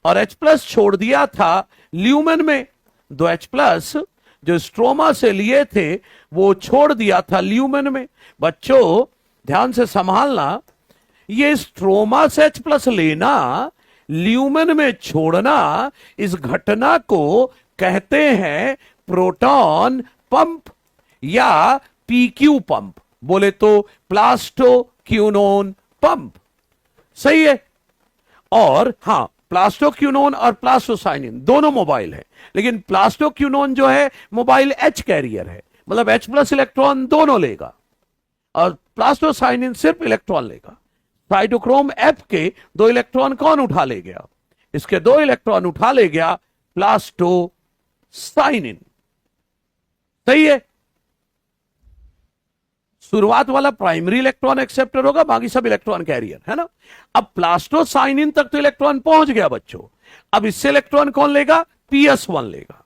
Speaker 1: और H+ छोड़ दिया था ल्यूमेन में। 2H+ जो स्ट्रोमा से लिए थे वो छोड़ दिया था ल्यूमेन में। बच्चों ध्यान से संभालना, ये स्ट्रोमा से H+ लेना, ल्यूमेन में छोड़ना, इस घटना को कहते हैं प्रोटॉन पंप या PQ पंप, बोले तो प्लास्टोक्विनोन पंप। सही है। और हां, प्लास्टोक्विनोन और प्लास्टोसाइनिन दोनों मोबाइल है, लेकिन प्लास्टोक्विनोन जो है मोबाइल H कैरियर है, मतलब H+ इलेक्ट्रॉन दोनों लेगा, और प्लास्टोसाइनिन सिर्फ इलेक्ट्रॉन लेगा। साइटोक्रोम F के 2 इलेक्ट्रॉन कौन उठा ले गया? इसके 2 इलेक्ट्रॉन उठा ले गया प्लास्टोसाइनिन। सही है। शुरुआत वाला प्राइमरी इलेक्ट्रॉन एक्सेप्टर होगा, बाकी सब इलेक्ट्रॉन कैरियर, है ना। अब प्लास्टोसाइनिन तक तो इलेक्ट्रॉन पहुंच गया बच्चों। अब इससे इलेक्ट्रॉन कौन लेगा? PS1 लेगा।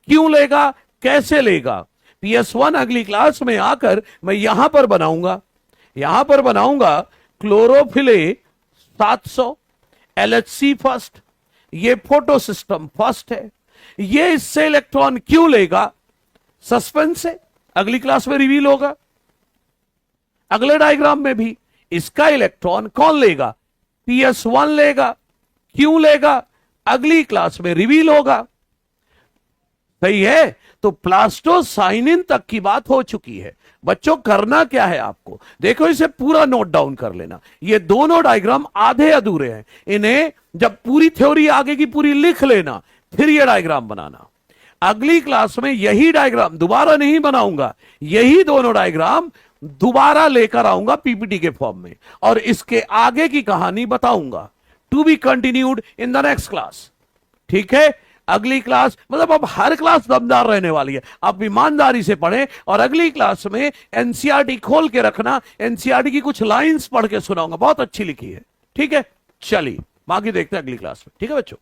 Speaker 1: क्यों लेगा? कैसे लेगा? PS1 अगली क्लास में आकर मैं यहां पर बनाऊंगा क्लोरोफिले 700, LHC फर्स्ट, ये फोटो सिस्टम फर्स्ट है। ये इससे इलेक्ट्रॉन क्यों लेगा? सस्पेंस है, अगली क्लास में रिवील होगा। अगले डायग्राम में भी इसका इलेक्ट्रॉन कौन लेगा? PS1 लेगा। क्यों लेगा? अगली क्लास में रिवील होगा। सही है। तो प्लास्टोसाइनिन तक की बात हो चुकी है। बच्चों करना क्या है आपको? देखो, इसे पूरा नोट डाउन कर लेना। ये दोनों डायग्राम आधे अधूरे हैं, इन्हें जब पूरी थ्योरी आगे की पूरी लिख लेना, फिर ये डायग्राम बनाना। अगली क्लास में यही डायग्राम दोबारा नहीं बनाऊंगा, यही दोनों डायग्राम दोबारा लेकर आऊंगा PPT के फॉर्म में, और इसके आगे की कहानी बताऊंगा। To be continued in the next class. ठीक है। अगली क्लास, मतलब अब हर क्लास दमदार रहने वाली है, आप ईमानदारी से पढ़ें, और अगली क्लास में NCERT खोल के रखना। NCERT की कुछ लाइंस पढ़ के सुनाऊंगा, बहुत अच्छी लिखी है। ठीक है, चलिए बाकी देखते हैं अगली क्लास में। ठीक है बच्चों।